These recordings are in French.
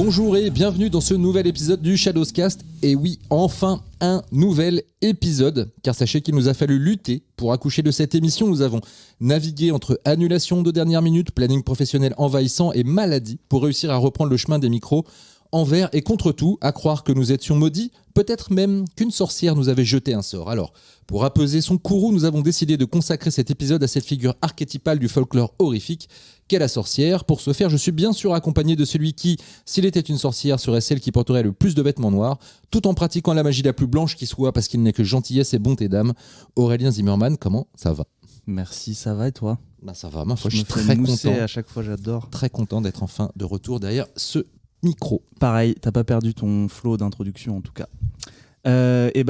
Bonjour et bienvenue dans ce nouvel épisode du Shadowscast. Et oui, enfin un nouvel épisode, car sachez qu'il nous a fallu lutter pour accoucher de cette émission. Nous avons navigué entre annulation de dernière minute, planning professionnel envahissant et maladie pour réussir à reprendre le chemin des micros envers et contre tout, à croire que nous étions maudits, peut-être même qu'une sorcière nous avait jeté un sort. Alors, pour apaiser son courroux, nous avons décidé de consacrer cet épisode à cette figure archétypale du folklore horrifique qu'est la sorcière. Pour ce faire, je suis bien sûr accompagné de celui qui, s'il était une sorcière, serait celle qui porterait le plus de vêtements noirs, tout en pratiquant la magie la plus blanche qui soit, parce qu'il n'est que gentillesse et bonté d'âme. Aurélien Zimmermann, comment ça va ? Merci, ça va et toi ? Ça va, ma foi, je suis me fais très mousser content. À chaque fois, j'adore. Très content d'être enfin de retour derrière ce micro. Pareil, t'as pas perdu ton flow d'introduction en tout cas.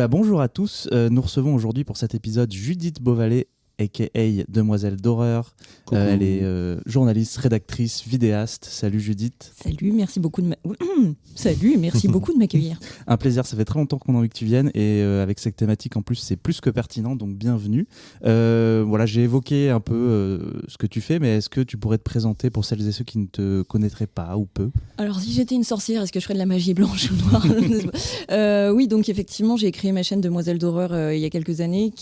Bonjour à tous, nous recevons aujourd'hui pour cet épisode Judith Beauvalet, a.k.a. Demoiselle d'horreur. Elle est journaliste, rédactrice, vidéaste. Salut Judith. Salut, merci beaucoup de m'accueillir. Un plaisir, ça fait très longtemps qu'on a envie que tu viennes et avec cette thématique en plus c'est plus que pertinent, donc bienvenue. J'ai évoqué un peu ce que tu fais, mais est-ce que tu pourrais te présenter pour celles et ceux qui ne te connaîtraient pas ou peu ? Alors si j'étais une sorcière, est-ce que je ferais de la magie blanche ou noire ? Oui, donc effectivement j'ai créé ma chaîne Demoiselle d'horreur il y a quelques années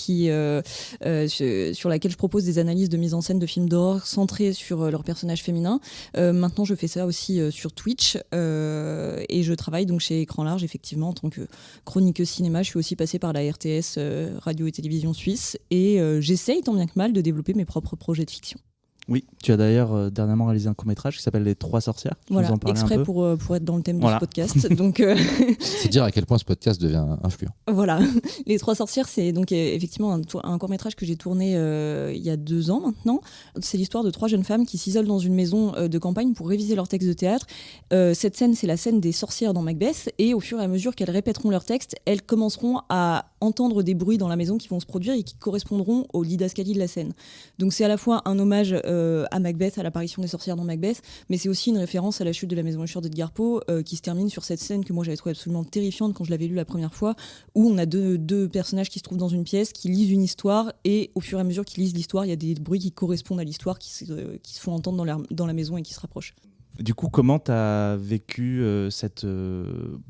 sur laquelle je propose des analyses de mise en scène de films d'horreur centrés sur leurs personnages féminins. Maintenant, je fais ça aussi sur Twitch et je travaille donc chez Écran Large, effectivement, en tant que chroniqueuse cinéma. Je suis aussi passée par la RTS, Radio et Télévision Suisse, et j'essaye tant bien que mal de développer mes propres projets de fiction. Oui, tu as d'ailleurs dernièrement réalisé un court-métrage qui s'appelle Les Trois Sorcières. Voilà, exprès pour être dans le thème de ce podcast. Donc, c'est dire à quel point ce podcast devient influent. Voilà, Les Trois Sorcières, c'est donc effectivement un court-métrage que j'ai tourné il y a 2 ans maintenant. C'est l'histoire de 3 jeunes femmes qui s'isolent dans une maison de campagne pour réviser leur texte de théâtre. Cette scène, c'est la scène des sorcières dans Macbeth, et au fur et à mesure qu'elles répéteront leur texte, elles commenceront à entendre des bruits dans la maison qui vont se produire et qui correspondront au didascalie de la scène. Donc c'est à la fois un hommage à Macbeth, à l'apparition des sorcières dans Macbeth, mais c'est aussi une référence à la chute de la maison Usher d'Edgar Poe, qui se termine sur cette scène que moi j'avais trouvée absolument terrifiante quand je l'avais lue la première fois, où on a deux personnages qui se trouvent dans une pièce, qui lisent une histoire, et au fur et à mesure qu'ils lisent l'histoire, il y a des bruits qui correspondent à l'histoire, qui se font entendre dans la maison et qui se rapprochent. Du coup, comment tu as vécu cette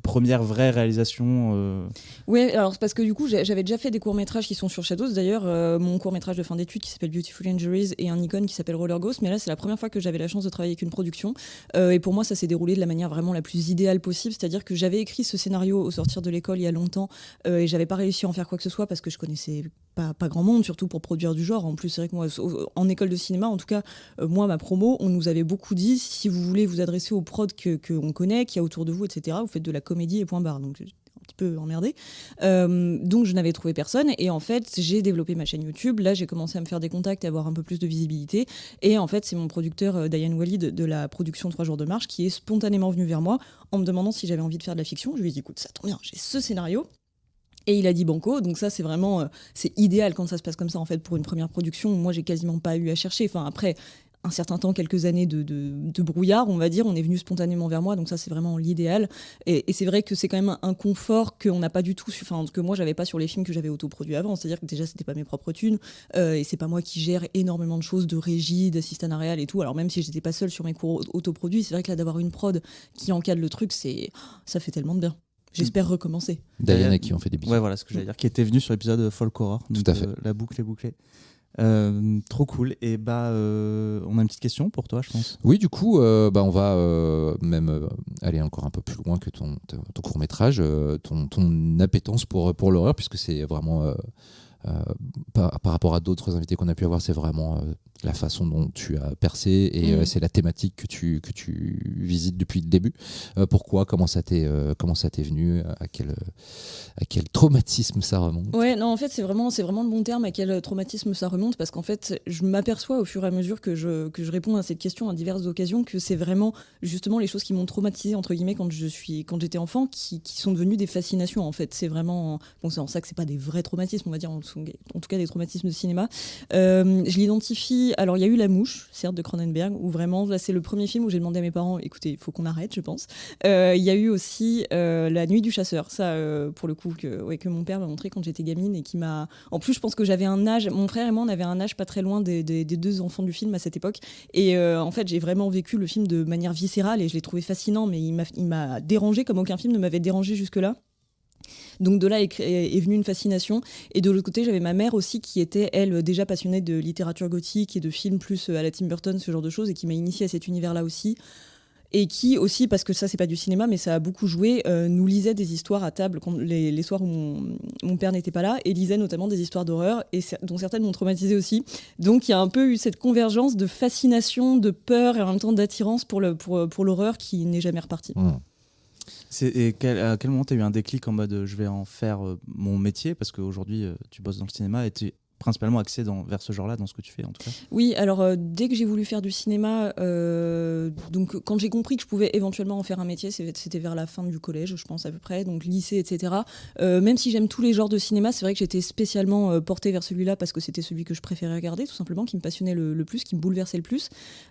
première vraie réalisation Oui, alors c'est parce que du coup, j'avais déjà fait des courts-métrages qui sont sur Shadows. D'ailleurs, mon court-métrage de fin d'études qui s'appelle Beautiful Injuries et un icône qui s'appelle Roller Ghost. Mais là, c'est la première fois que j'avais la chance de travailler avec une production. Et pour moi, ça s'est déroulé de la manière vraiment la plus idéale possible. C'est-à-dire que j'avais écrit ce scénario au sortir de l'école il y a longtemps et j'avais pas réussi à en faire quoi que ce soit parce que je connaissais pas grand monde, surtout pour produire du genre. En plus, c'est vrai que moi, en école de cinéma, en tout cas, moi, ma promo, on nous avait beaucoup dit, si vous voulez vous adresser aux prods qu'on connaît, qu'il y a autour de vous, etc., vous faites de la comédie et point barre. Donc, j'étais un petit peu emmerdée. Donc, je n'avais trouvé personne. Et en fait, j'ai développé ma chaîne YouTube. Là, j'ai commencé à me faire des contacts et avoir un peu plus de visibilité. Et en fait, c'est mon producteur, Dayan Walid, de la production 3 jours de marche, qui est spontanément venu vers moi en me demandant si j'avais envie de faire de la fiction. Je lui ai dit, écoute, ça tombe bien, j'ai ce scénario. Et il a dit banco, donc ça c'est vraiment c'est idéal quand ça se passe comme ça en fait pour une première production. Moi j'ai quasiment pas eu à chercher. Enfin après un certain temps, quelques années de brouillard, on va dire, on est venu spontanément vers moi, donc ça c'est vraiment l'idéal. Et c'est vrai que c'est quand même un confort qu'on n'a pas du tout, enfin que moi j'avais pas sur les films que j'avais autoproduits avant. C'est-à-dire que déjà c'était pas mes propres thunes et c'est pas moi qui gère énormément de choses de régie, d'assistanat réel et tout. Alors même si j'étais pas seule sur mes cours autoproduits, c'est vrai que là d'avoir une prod qui encadre le truc, ça fait tellement de bien. J'espère recommencer. Diana qui en fait des bisous. Ouais, voilà ce que j'allais dire, qui était venue sur l'épisode Folk Horror. Tout à fait. La boucle est bouclée. Trop cool. Et on a une petite question pour toi, je pense. Oui, du coup, on va même aller encore un peu plus loin que ton court-métrage, ton appétence pour l'horreur, puisque c'est vraiment... par rapport à d'autres invités qu'on a pu avoir, c'est vraiment la façon dont tu as percé et c'est la thématique que tu visites depuis le début. Pourquoi ? Comment ça t'est venu ? À quel traumatisme ça remonte ? Ouais, non, en fait, c'est vraiment le bon terme, à quel traumatisme ça remonte, parce qu'en fait, je m'aperçois au fur et à mesure que je réponds à cette question à diverses occasions que c'est vraiment justement les choses qui m'ont traumatisée entre guillemets quand j'étais enfant qui sont devenues des fascinations en fait. C'est vraiment c'est en ça que c'est pas des vrais traumatismes, on va dire, en tout cas des traumatismes de cinéma. Je l'identifie. Alors, il y a eu La Mouche, certes, de Cronenberg, où vraiment, là, c'est le premier film où j'ai demandé à mes parents, écoutez, il faut qu'on arrête, je pense. Il y a eu aussi La Nuit du Chasseur, ça, pour le coup, que mon père m'a montré quand j'étais gamine et qui m'a. En plus, je pense que j'avais un âge. Mon frère et moi, on avait un âge pas très loin des deux enfants du film à cette époque. Et en fait, j'ai vraiment vécu le film de manière viscérale et je l'ai trouvé fascinant, mais il m'a dérangé comme aucun film ne m'avait dérangé jusque-là. Donc de là est venue une fascination. Et de l'autre côté, j'avais ma mère aussi qui était, elle, déjà passionnée de littérature gothique et de films plus à la Tim Burton, ce genre de choses, et qui m'a initiée à cet univers-là aussi. Et qui aussi, parce que ça c'est pas du cinéma, mais ça a beaucoup joué, nous lisait des histoires à table les soirs où mon père n'était pas là, et lisait notamment des histoires d'horreur, et dont certaines m'ont traumatisée aussi. Donc il y a un peu eu cette convergence de fascination, de peur et en même temps d'attirance pour l'horreur qui n'est jamais repartie. À quel moment tu as eu un déclic en mode je vais en faire mon métier, parce qu'aujourd'hui tu bosses dans le cinéma et tu es principalement axé vers ce genre-là, dans ce que tu fais en tout cas? Oui, alors dès que j'ai voulu faire du cinéma, donc quand j'ai compris que je pouvais éventuellement en faire un métier, c'était vers la fin du collège, je pense à peu près, donc lycée, etc. Même si j'aime tous les genres de cinéma, c'est vrai que j'étais spécialement portée vers celui-là parce que c'était celui que je préférais regarder, tout simplement, qui me passionnait le plus, qui me bouleversait le plus.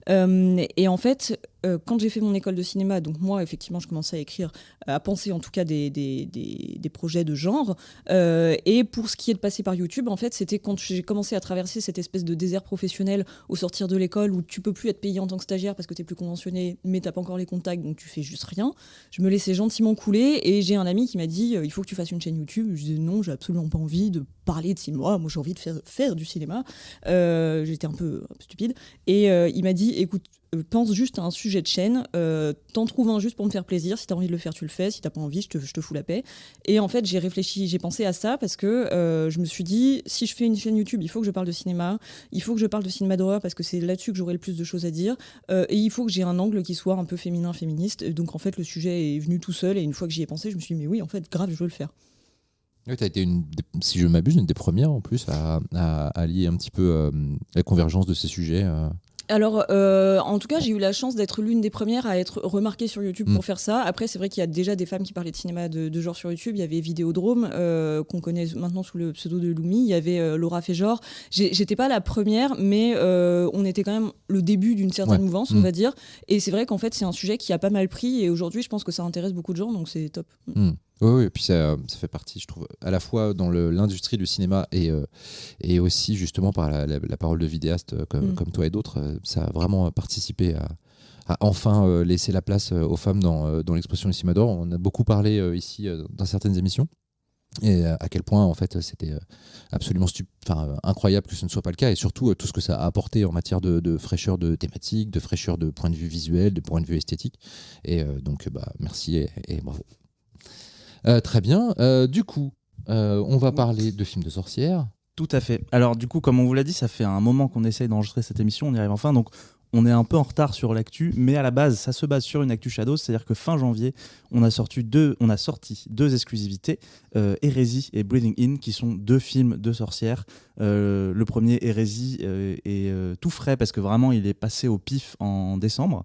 Et en fait, quand j'ai fait mon école de cinéma, donc moi, effectivement, je commençais à écrire, à penser en tout cas des projets de genre. Et pour ce qui est de passer par YouTube, en fait, c'était quand j'ai commencé à traverser cette espèce de désert professionnel au sortir de l'école où tu peux plus être payé en tant que stagiaire parce que tu es plus conventionné, mais tu n'as pas encore les contacts, donc tu fais juste rien. Je me laissais gentiment couler et j'ai un ami qui m'a dit il faut que tu fasses une chaîne YouTube. Je disais non, j'ai absolument pas envie de parler de cinéma. Moi, j'ai envie de faire du cinéma. J'étais un peu stupide. Et il m'a dit écoute, pense juste à un sujet de chaîne, t'en trouves un juste pour me faire plaisir, si t'as envie de le faire tu le fais, si t'as pas envie je te fous la paix. Et en fait j'ai pensé à ça parce que je me suis dit si je fais une chaîne YouTube il faut que je parle de cinéma, il faut que je parle de cinéma d'horreur parce que c'est là-dessus que j'aurai le plus de choses à dire, et il faut que j'ai un angle qui soit un peu féminin, féministe. Donc en fait le sujet est venu tout seul et une fois que j'y ai pensé je me suis dit mais oui en fait grave je veux le faire. Oui, tu as été, si je m'abuse, une des premières en plus à lier un petit peu la convergence de ces sujets. Alors, en tout cas, j'ai eu la chance d'être l'une des premières à être remarquée sur YouTube pour faire ça. Après, c'est vrai qu'il y a déjà des femmes qui parlaient de cinéma de genre sur YouTube. Il y avait Vidéodrome, qu'on connaît maintenant sous le pseudo de Lumi. Il y avait Laura Féjor. J'étais pas la première, mais on était quand même le début d'une certaine mouvance, on va dire. Et c'est vrai qu'en fait, c'est un sujet qui a pas mal pris. Et aujourd'hui, je pense que ça intéresse beaucoup de gens, donc c'est top. Oui, et puis ça fait partie, je trouve, à la fois dans l'industrie du cinéma et aussi justement par la parole de vidéastes comme toi et d'autres. Ça a vraiment participé à enfin laisser la place aux femmes dans l'expression du cinéma d'horreur. On a beaucoup parlé ici dans certaines émissions. Et à quel point en fait c'était absolument incroyable que ce ne soit pas le cas, et surtout tout ce que ça a apporté en matière de fraîcheur de thématique, de fraîcheur de point de vue visuel, de point de vue esthétique. Et donc merci et bravo. Très bien. Du coup, on va parler de films de sorcières. Tout à fait. Alors du coup, comme on vous l'a dit, ça fait un moment qu'on essaye d'enregistrer cette émission, on y arrive enfin, donc on est un peu en retard sur l'actu, mais à la base, ça se base sur une actu Shadows, c'est-à-dire que fin janvier, on a sorti deux exclusivités, Hérésie et Breathing In, qui sont deux films de sorcières. Le premier, Hérésie, est tout frais parce que vraiment, il est passé au pif en décembre.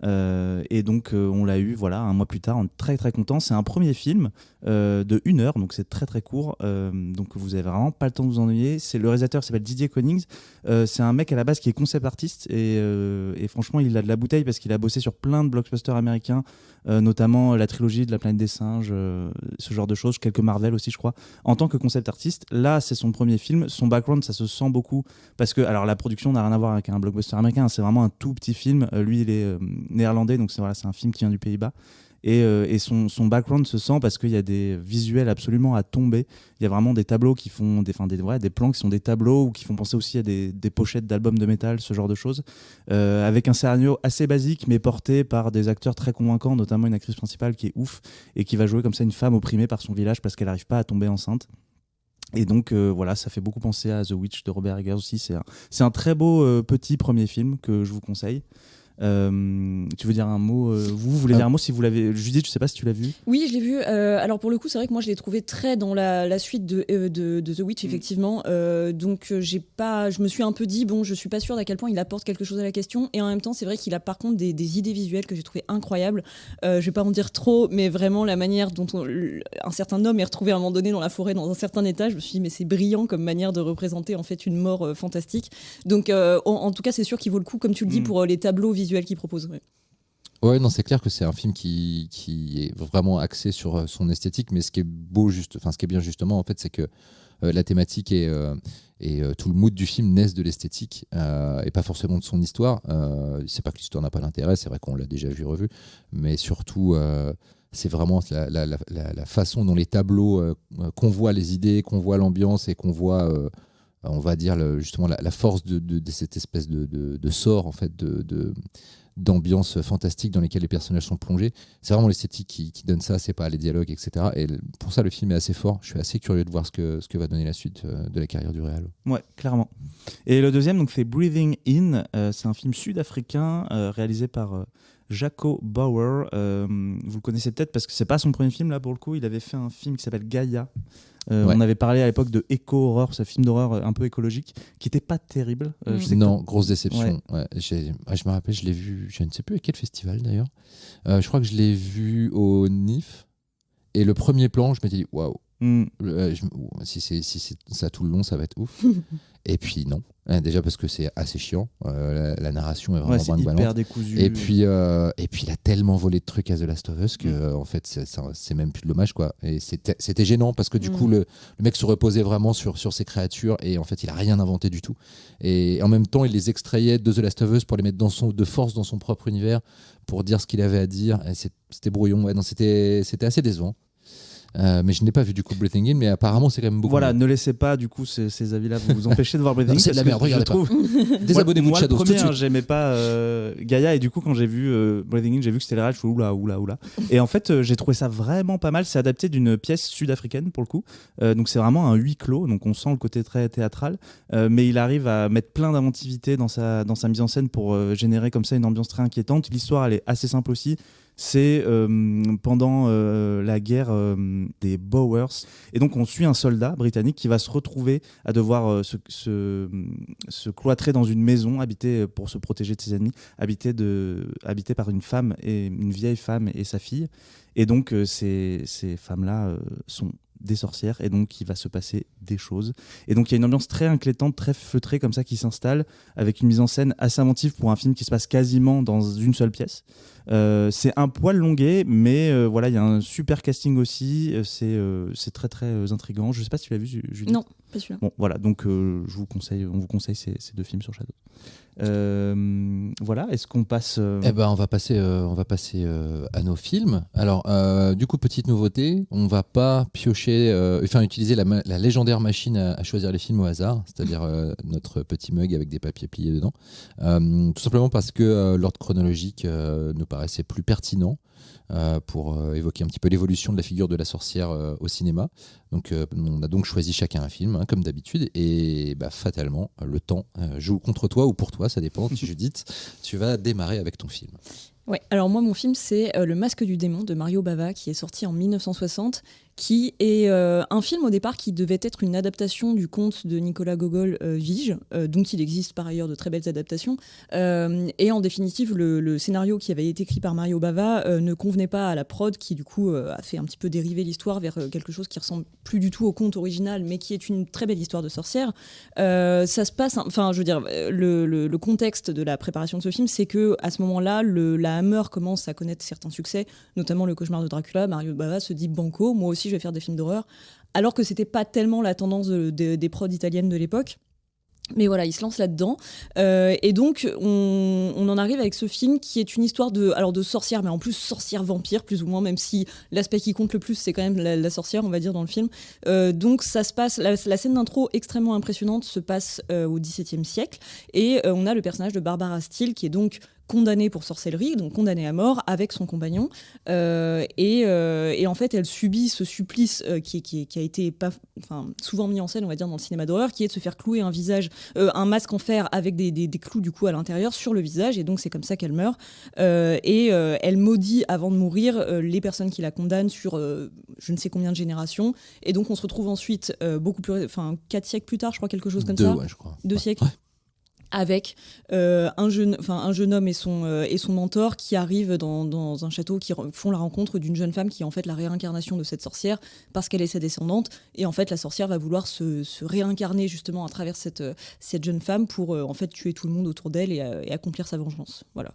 Et donc on l'a eu un mois plus tard, on est très très content. C'est un premier film de 1 heure, donc c'est très très court, donc vous avez vraiment pas le temps de vous ennuyer. Le réalisateur s'appelle Didier Konings, c'est un mec à la base qui est concept artiste et franchement il a de la bouteille parce qu'il a bossé sur plein de blockbusters américains, notamment la trilogie de la planète des singes, ce genre de choses, quelques Marvel aussi je crois, en tant que concept artiste. Là c'est son premier film, son background ça se sent beaucoup parce que alors la production n'a rien à voir avec un blockbuster américain, c'est vraiment un tout petit film. Lui il est néerlandais, donc c'est un film qui vient du Pays-Bas. Et son background se sent parce qu'il y a des visuels absolument à tomber. Il y a vraiment des tableaux qui font des plans qui sont des tableaux ou qui font penser aussi à des pochettes d'albums de métal, ce genre de choses. Avec un scénario assez basique mais porté par des acteurs très convaincants, notamment une actrice principale qui est ouf et qui va jouer comme ça une femme opprimée par son village parce qu'elle n'arrive pas à tomber enceinte. Et donc ça fait beaucoup penser à The Witch de Robert Eggers aussi. C'est un très beau petit premier film que je vous conseille. Tu veux dire un mot vous voulez dire un mot si vous l'avez. Judith, je sais pas si tu l'as vu. Oui, je l'ai vu. Alors pour le coup, c'est vrai que moi je l'ai trouvé très dans la suite de The Witch, effectivement. Donc je me suis un peu dit, bon, je suis pas sûre d'à quel point il apporte quelque chose à la question. Et en même temps, c'est vrai qu'il a par contre des idées visuelles que j'ai trouvées incroyables. Je vais pas en dire trop, mais vraiment la manière dont un certain homme est retrouvé à un moment donné dans la forêt, dans un certain état, je me suis dit, mais c'est brillant comme manière de représenter en fait une mort fantastique. Donc en tout cas, c'est sûr qu'il vaut le coup, comme tu le dis, pour les tableaux visuels qu'il propose. Ouais, non, c'est clair que c'est un film qui est vraiment axé sur son esthétique, mais ce qui est ce qui est bien justement, en fait, c'est que la thématique et tout le mood du film naissent de l'esthétique et pas forcément de son histoire. C'est pas que l'histoire n'a pas d'intérêt, c'est vrai qu'on l'a déjà vu revu, mais surtout c'est vraiment la façon dont les tableaux convoient les idées, convoient l'ambiance et convoient on va dire justement la force de cette espèce de sort en fait d'ambiance fantastique dans lesquelles les personnages sont plongés. C'est vraiment l'esthétique qui donne ça, c'est pas les dialogues, etc. Et pour ça, le film est assez fort. Je suis assez curieux de voir ce que va donner la suite de la carrière du réal. Ouais, clairement. Et le deuxième, donc, c'est Breathing In. C'est un film sud-africain réalisé par Jaco Bauer. Vous le connaissez peut-être parce que c'est pas son premier film là pour le coup. Il avait fait un film qui s'appelle Gaia. Ouais. On avait parlé à l'époque de Eco-Horror, ce film d'horreur un peu écologique, qui était pas terrible. Non, grosse déception. Ouais. Je me rappelle, je l'ai vu, je ne sais plus à quel festival d'ailleurs. Je crois que je l'ai vu au NIF. Et le premier plan, je m'étais dit, waouh. Si c'est ça tout le long, ça va être ouf. Et puis non, déjà parce que c'est assez chiant, la narration est vraiment c'est hyper brinque-ballante. décousu. Et puis il a tellement volé de trucs à The Last of Us que en fait c'est même plus de l'hommage quoi. Et c'était gênant parce que du coup le mec se reposait vraiment sur ses créatures et en fait il a rien inventé du tout. Et en même temps il les extrayait de The Last of Us pour les mettre de force dans son propre univers pour dire ce qu'il avait à dire. Et c'était brouillon. Ouais, non, c'était assez décevant. Mais je n'ai pas vu du coup Breathing In, mais apparemment c'est quand même beaucoup. Voilà, mieux. ne laissez pas du coup ces avis-là vous empêcher de voir Breathing In. C'est de la merde, regardez trouve... Désabonnez-vous de Shadows. Moi, le premier, j'aimais pas Gaia, et du coup, quand j'ai vu Breathing In, j'ai vu que c'était le rage, je suis oula. Et en fait, j'ai trouvé ça vraiment pas mal. C'est adapté d'une pièce sud-africaine pour le coup. Donc, c'est vraiment un huis clos. Donc, on sent le côté très théâtral. Mais il arrive à mettre plein d'inventivité dans sa mise en scène pour générer comme ça une ambiance très inquiétante. L'histoire, elle est assez simple aussi. C'est pendant la guerre des Boers. Et donc, on suit un soldat britannique qui va se retrouver à devoir se cloîtrer dans une maison, habitée pour se protéger de ses ennemis, habitée par une vieille femme et sa fille. Et donc, ces femmes-là sont des sorcières, et donc il va se passer des choses. Et donc il y a une ambiance très inquiétante, très feutrée comme ça qui s'installe, avec une mise en scène assez inventive pour un film qui se passe quasiment dans une seule pièce. C'est un poil longué, mais voilà, il y a un super casting aussi. C'est très intriguant. Je sais pas si tu l'as vu, Judith. Non, pas celui-là. Bon, voilà, donc on vous conseille ces deux films sur Shadows. Voilà, est-ce qu'on passe Eh ben, on va passer à nos films. Alors, du coup, petite nouveauté, on va pas utiliser la légendaire machine à choisir les films au hasard, c'est-à-dire notre petit mug avec des papiers pliés dedans. Tout simplement parce que l'ordre chronologique nous paraissait plus pertinent pour évoquer un petit peu l'évolution de la figure de la sorcière au cinéma. Donc, on a donc choisi chacun un film, hein, comme d'habitude, et fatalement, le temps joue contre toi ou pour toi, ça dépend. Judith, tu vas démarrer avec ton film. Ouais, alors moi, mon film, c'est Le Masque du démon de Mario Bava, qui est sorti en 1960, qui est un film au départ qui devait être une adaptation du conte de Nicolas Gogol, Vige, dont il existe par ailleurs de très belles adaptations. Et en définitive, le scénario qui avait été écrit par Mario Bava ne convenait pas à la prod, qui du coup a fait un petit peu dériver l'histoire vers quelque chose qui ressemble plus du tout au conte original, mais qui est une très belle histoire de sorcière. Ça se passe, enfin, je veux dire, le contexte de la préparation de ce film, c'est que à ce moment-là, la Hammer commence à connaître certains succès, notamment Le Cauchemar de Dracula. Mario Bava se dit banco, moi aussi je vais faire des films d'horreur, alors que c'était pas tellement la tendance des prods italiennes de l'époque. Mais voilà, il se lance là-dedans. Et donc, on en arrive avec ce film qui est une histoire de sorcière, mais en plus sorcière-vampire, plus ou moins, même si l'aspect qui compte le plus, c'est quand même la sorcière, on va dire, dans le film. Donc, ça se passe, la scène d'intro extrêmement impressionnante se passe au XVIIe siècle. Et on a le personnage de Barbara Steele, qui est donc condamnée pour sorcellerie, donc condamnée à mort avec son compagnon. Et en fait, elle subit ce supplice qui a été souvent mis en scène, on va dire, dans le cinéma d'horreur, qui est de se faire clouer un masque en fer avec des clous du coup à l'intérieur sur le visage, et donc c'est comme ça qu'elle meurt. Elle maudit avant de mourir les personnes qui la condamnent sur je ne sais combien de générations, et donc on se retrouve ensuite 4 siècles plus tard, je crois, quelque chose comme ça. 2 siècles. Ouais. Avec un jeune homme et son mentor qui arrivent dans un château, qui font la rencontre d'une jeune femme qui est en fait la réincarnation de cette sorcière parce qu'elle est sa descendante, et en fait la sorcière va vouloir se réincarner justement à travers cette jeune femme pour en fait tuer tout le monde autour d'elle et accomplir sa vengeance. Voilà.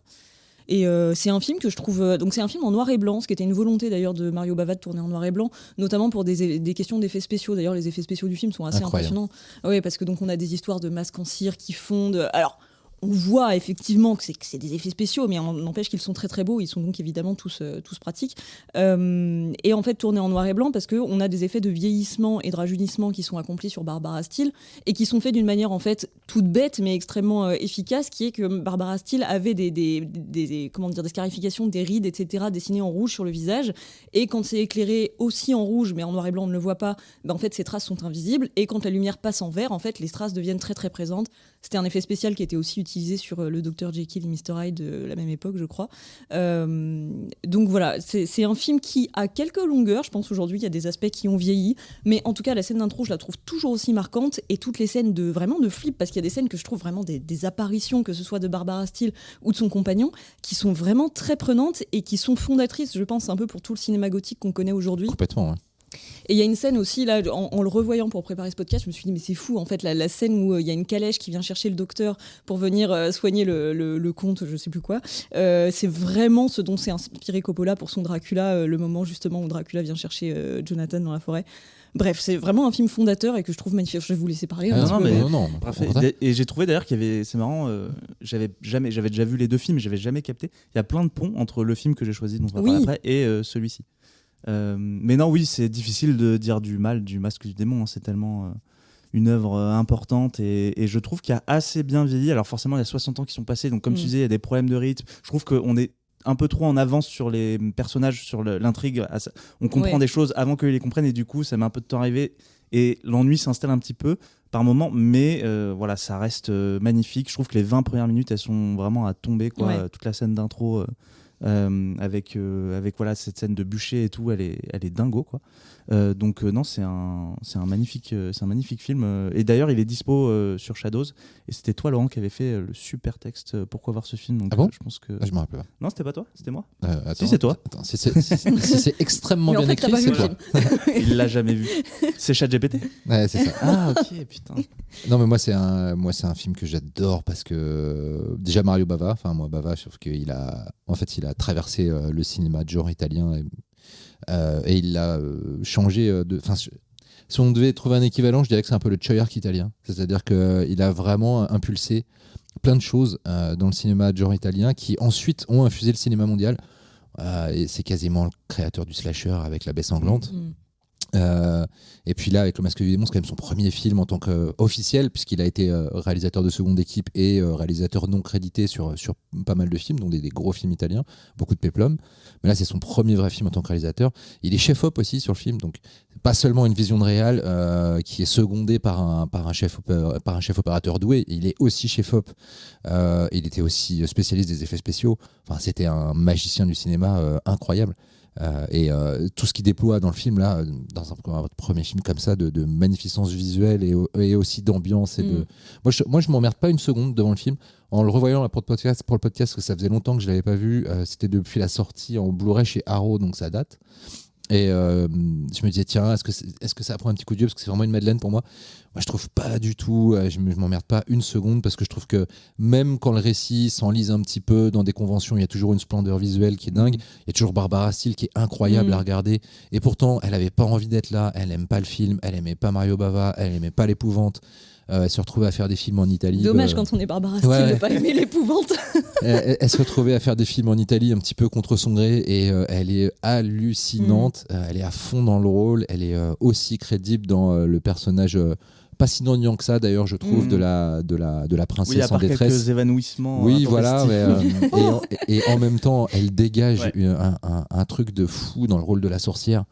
Et c'est un film que je trouve... donc c'est un film en noir et blanc, ce qui était une volonté d'ailleurs de Mario Bava de tourner en noir et blanc, notamment pour des questions d'effets spéciaux. D'ailleurs, les effets spéciaux du film sont assez impressionnants. Oui, parce que donc on a des histoires de masques en cire qui fondent... Alors, on voit effectivement que c'est des effets spéciaux, mais on n'empêche qu'ils sont très très beaux. Ils sont donc évidemment tous pratiques. Et en fait, tournés en noir et blanc parce qu'on a des effets de vieillissement et de rajeunissement qui sont accomplis sur Barbara Steele et qui sont faits d'une manière en fait toute bête mais extrêmement efficace, qui est que Barbara Steele avait des scarifications, des rides, etc. dessinées en rouge sur le visage. Et quand c'est éclairé aussi en rouge, mais en noir et blanc on ne le voit pas, en fait ces traces sont invisibles. Et quand la lumière passe en vert, en fait les traces deviennent très très présentes. C'était un effet spécial qui était aussi utilisé sur le Dr Jekyll et Mr Hyde de la même époque, je crois. Donc voilà, c'est un film qui a quelques longueurs. Je pense aujourd'hui il y a des aspects qui ont vieilli, mais en tout cas la scène d'intro je la trouve toujours aussi marquante, et toutes les scènes de flip, parce qu'il y a des scènes que je trouve vraiment des apparitions, que ce soit de Barbara Steele ou de son compagnon, qui sont vraiment très prenantes et qui sont fondatrices, je pense, un peu pour tout le cinéma gothique qu'on connaît aujourd'hui. Complètement, ouais. Et il y a une scène aussi, là, en le revoyant pour préparer ce podcast, je me suis dit, mais c'est fou, en fait, la scène où il y a une calèche qui vient chercher le docteur pour venir soigner le comte, je sais plus quoi. C'est vraiment ce dont s'est inspiré Coppola pour son Dracula, le moment justement où Dracula vient chercher Jonathan dans la forêt. Bref, c'est vraiment un film fondateur et que je trouve magnifique. Je vais vous laisser parler. Non. Et j'ai trouvé d'ailleurs qu'il y avait, c'est marrant, j'avais déjà vu les deux films, j'avais jamais capté. Il y a plein de ponts entre le film que j'ai choisi, dont on va parler après, et celui-ci. Mais non, oui, c'est difficile de dire du mal du Masque du démon, hein. C'est tellement une œuvre importante, et je trouve qu'il a assez bien vieilli. Alors forcément, il y a 60 ans qui sont passés, donc comme tu disais, il y a des problèmes de rythme. Je trouve qu'on est un peu trop en avance sur les personnages, sur l'intrigue. On comprend des choses avant qu'ils les comprennent, et du coup, ça met un peu de temps à arriver, et l'ennui s'installe un petit peu par moment, mais voilà, ça reste magnifique. Je trouve que les 20 premières minutes, elles sont vraiment à tomber, quoi. Ouais. Toute la scène d'intro... avec voilà, cette scène de bûcher et tout, elle est dingo, quoi. Donc non, c'est un magnifique film, et d'ailleurs il est dispo sur Shadows, et c'était toi, Laurent, qui avait fait le super texte Pourquoi voir ce film. Donc, ah bon, je pense que je me rappelle pas. Non, c'était pas toi, c'était moi. Si, c'est toi. Attends, si c'est extrêmement bien écrit, c'est toi. Il l'a jamais vu. C'est ChatGPT. Ouais, c'est ça. Ah ok, putain. Non, mais moi c'est un film que j'adore, parce que déjà Mario Bava, Bava, je trouve qu'il a traversé le cinéma de genre italien, et il l'a changé si on devait trouver un équivalent, je dirais que c'est un peu le Choyark italien. C'est-à-dire qu'il a vraiment impulsé plein de choses dans le cinéma de genre italien qui ensuite ont infusé le cinéma mondial. Et c'est quasiment le créateur du slasher avec La Baie sanglante. Et puis là, avec Le Masque du démon, c'est quand même son premier film en tant qu'officiel, puisqu'il a été réalisateur de seconde équipe et réalisateur non crédité sur pas mal de films, dont des gros films italiens, beaucoup de péplum. Mais là, c'est son premier vrai film en tant que réalisateur. Il est chef-op aussi sur le film, donc c'est pas seulement une vision de réal qui est secondée par un chef opérateur doué. Il est aussi chef-op. Il était aussi spécialiste des effets spéciaux. Enfin, c'était un magicien du cinéma incroyable. Et tout ce qu'il déploie dans le film, là, dans un premier film comme ça, de magnificence visuelle et aussi d'ambiance. Moi, je m'emmerde pas une seconde devant le film. En le revoyant là, pour le podcast, parce que ça faisait longtemps que je l'avais pas vu, c'était depuis la sortie en Blu-ray chez Arrow, donc ça date. Et je me disais, tiens, est-ce que ça prend un petit coup de vieux, parce que c'est vraiment une madeleine pour moi. Moi, je trouve pas du tout, je m'emmerde pas une seconde, parce que je trouve que même quand le récit s'enlise un petit peu dans des conventions, il y a toujours une splendeur visuelle qui est dingue. Il y a toujours Barbara Steele qui est incroyable à regarder, et pourtant elle avait pas envie d'être là, elle aime pas le film, elle aimait pas Mario Bava, elle aimait pas l'épouvante. Elle se retrouvait à faire des films en Italie. Dommage quand on est Barbara Steele de pas aimer l'épouvante. Elle se retrouvait à faire des films en Italie un petit peu contre son gré, et elle est hallucinante. Elle est à fond dans le rôle. Elle est aussi crédible dans le personnage pas si gnangnan que ça d'ailleurs, je trouve, de la princesse à part en détresse. Quelques évanouissements. Oui, voilà, et en même temps, elle dégage un truc de fou dans le rôle de la sorcière.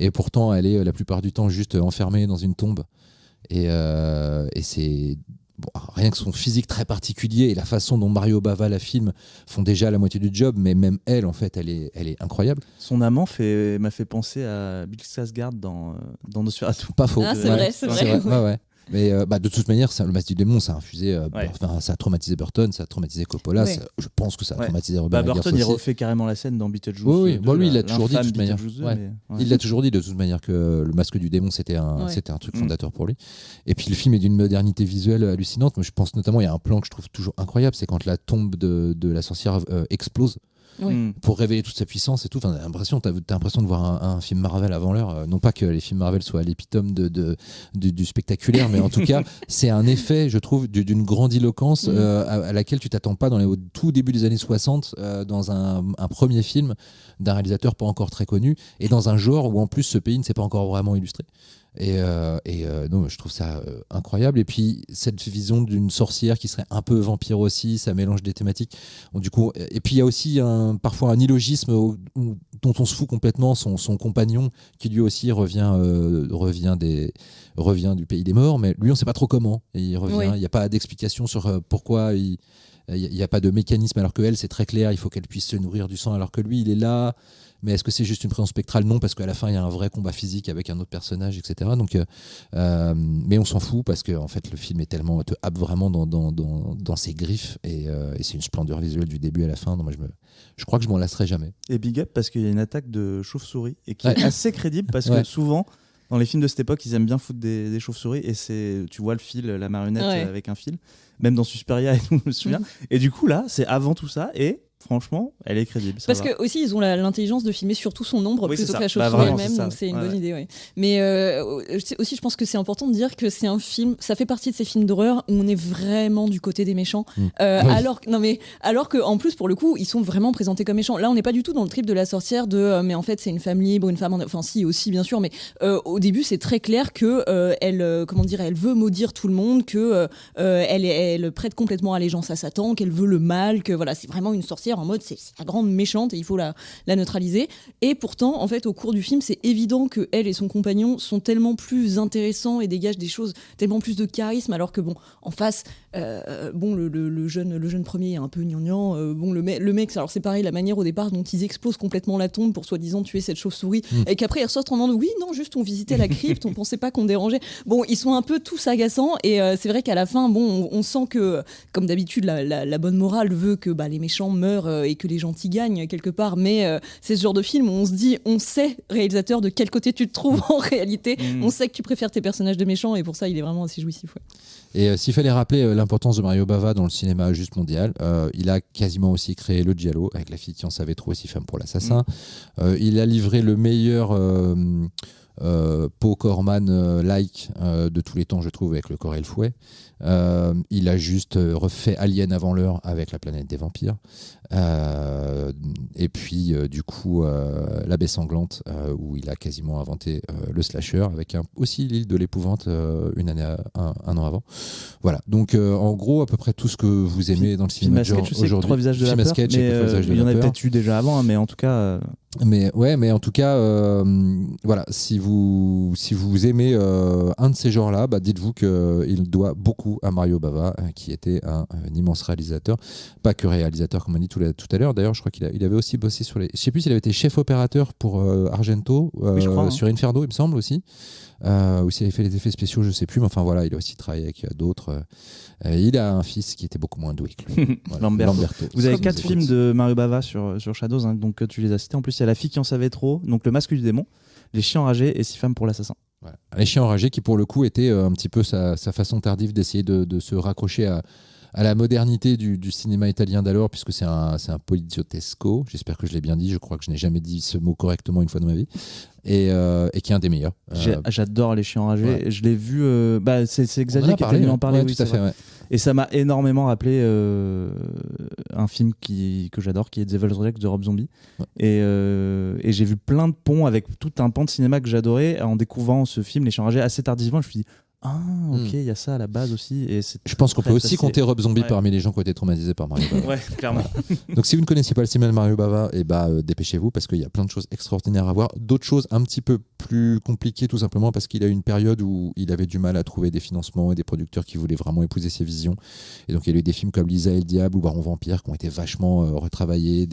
Et pourtant, elle est la plupart du temps juste enfermée dans une tombe. Et c'est rien que son physique très particulier et la façon dont Mario Bava la filme font déjà la moitié du job, mais même elle, en fait, elle est incroyable. Son amant m'a fait penser à Bill Skarsgård dans Nosferatu. Pas faux. Ah, c'est vrai. Ouais. Mais de toute manière, le Masque du Démon, ça a infusé, ça a traumatisé Burton, ça a traumatisé Coppola. Ouais. Je pense que ça a traumatisé Robert Eggers Burton, aussi. il refait carrément la scène dans Beetlejuice. Oui. Lui, il l'a toujours dit de toute manière. 2, Il l'a toujours dit de toute manière que le Masque du Démon, c'était un truc fondateur pour lui. Et puis le film est d'une modernité visuelle hallucinante. Moi, je pense notamment, il y a un plan que je trouve toujours incroyable, c'est quand la tombe de la sorcière explose. Pour révéler toute sa puissance et tout. Enfin, t'as l'impression de voir un film Marvel avant l'heure. Non pas que les films Marvel soient l'épitome du spectaculaire, mais en tout cas, c'est un effet, je trouve, d'une grandiloquence à laquelle tu t'attends pas au tout début des années 60 dans un premier film d'un réalisateur pas encore très connu et dans un genre où en plus ce pays ne s'est pas encore vraiment illustré. Non, je trouve ça incroyable. Et puis cette vision d'une sorcière qui serait un peu vampire aussi, ça mélange des thématiques. Donc, du coup, et puis il y a aussi parfois un illogisme dont on se fout complètement. Son compagnon qui lui aussi revient du pays des morts, mais lui on sait pas trop comment. Et il revient. Il n'y a pas d'explication sur pourquoi il n'y a pas de mécanisme alors qu'elle c'est très clair. Il faut qu'elle puisse se nourrir du sang alors que lui il est là. Mais est-ce que c'est juste une présence spectrale ? Non, parce qu'à la fin, il y a un vrai combat physique avec un autre personnage, etc. Donc, mais on s'en fout parce que en fait, le film est tellement te happe vraiment dans ses griffes et c'est une splendeur visuelle du début à la fin. Non, moi, je crois que je m'en lasserai jamais. Et big up parce qu'il y a une attaque de chauve-souris et qui est assez crédible parce que souvent, dans les films de cette époque, ils aiment bien foutre des chauves-souris et tu vois le fil, la marionnette avec un fil. Même dans Suspiria et tout, je me souviens. Et du coup, là, c'est avant tout ça et franchement, elle est crédible. Parce que aussi, ils ont l'intelligence de filmer surtout son ombre plutôt que la chauve-souris elle-même, donc c'est une bonne idée. Ouais. Mais aussi, je pense que c'est important de dire que c'est un film, ça fait partie de ces films d'horreur où on est vraiment du côté des méchants. Alors que en plus, pour le coup, ils sont vraiment présentés comme méchants. Là, on n'est pas du tout dans le trip de la sorcière mais en fait, c'est une femme libre, une femme, enfin si aussi bien sûr, mais au début, c'est très clair que elle veut maudire tout le monde, que elle prête complètement allégeance à Satan, qu'elle veut le mal, que voilà, c'est vraiment une sorcière en mode c'est la grande méchante et il faut la neutraliser. Et pourtant, en fait, au cours du film, c'est évident que elle et son compagnon sont tellement plus intéressants et dégagent des choses tellement plus de charisme, alors que en face, le jeune premier est un peu gnangnan. Le mec, alors c'est pareil, la manière au départ dont ils explosent complètement la tombe pour soi-disant tuer cette chauve-souris, et qu'après ils ressortent en disant oui, non, juste on visitait la crypte, on pensait pas qu'on dérangeait. Ils sont un peu tous agaçants et c'est vrai qu'à la fin, on sent que, comme d'habitude, la bonne morale veut que les méchants meurent et que les gentils gagnent quelque part, mais c'est ce genre de film où on se dit, on sait, réalisateur, de quel côté tu te trouves en réalité, on sait que tu préfères tes personnages de méchants et pour ça il est vraiment assez jouissif. Et s'il fallait rappeler l'importance de Mario Bava dans le cinéma juste mondial, il a quasiment aussi créé le Giallo avec La fille qui en savait trop et 6 femmes pour l'assassin. Il a livré le meilleur Poe Corman-like de tous les temps, je trouve, avec Le corps et le fouet. Il a juste refait Alien avant l'heure avec La planète des vampires. Et puis du coup La baie sanglante où il a quasiment inventé le slasher avec aussi L'île de l'épouvante un an avant. Voilà, donc en gros à peu près tout ce que vous aimez dans le cinéma de genre aujourd'hui. Trois visages de la peur, mais il y en a peut-être eu déjà avant, mais en tout cas mais en tout cas voilà, si vous aimez un de ces genres-là, dites-vous qu'il doit beaucoup à Mario Bava, qui était un immense réalisateur, pas que réalisateur comme on dit tout à l'heure. D'ailleurs, je crois qu'il avait aussi bossé sur je sais plus s'il avait été chef opérateur pour Argento, sur Inferno, il me semble aussi. Ou s'il avait fait les effets spéciaux, je sais plus, mais enfin voilà, il a aussi travaillé avec d'autres. Il a un fils qui était beaucoup moins doué que lui. Voilà. Lamberto. Vous avez 4 films de Mario Bava sur Shadows, donc tu les as cités. En plus, il y a La fille qui en savait trop, donc Le masque du démon, Les chiens enragés et 6 femmes pour l'assassin. Voilà. Les chiens enragés qui pour le coup était un petit peu sa façon tardive d'essayer de se raccrocher à la modernité du cinéma italien d'alors, puisque c'est un poliziotesco, j'espère que je l'ai bien dit, je crois que je n'ai jamais dit ce mot correctement une fois dans ma vie, et qui est un des meilleurs. J'adore Les chiens enragés, je l'ai vu, c'est Xavier qui était venu en parler. Tout à fait, ouais. Et ça m'a énormément rappelé un film que j'adore, qui est Devil's Rejects de Rob Zombie. Ouais. Et j'ai vu plein de ponts avec tout un pan de cinéma que j'adorais en découvrant ce film, Les chiens enragés, assez tardivement. Je me suis dit, Ah, ok, il y a ça à la base aussi. Et Je pense qu'on peut aussi compter Rob Zombie Ouais. parmi les gens qui ont été traumatisés par Mario Bava. Ouais, clairement. Donc si vous ne connaissiez pas le cinéma de Mario Bava, dépêchez-vous parce qu'il y a plein de choses extraordinaires à voir. D'autres choses un petit peu plus compliquées tout simplement parce qu'il a eu une période où il avait du mal à trouver des financements et des producteurs qui voulaient vraiment épouser ses visions. Et donc il y a eu des films comme Lisa et le Diable ou Baron Vampire qui ont été vachement retravaillés,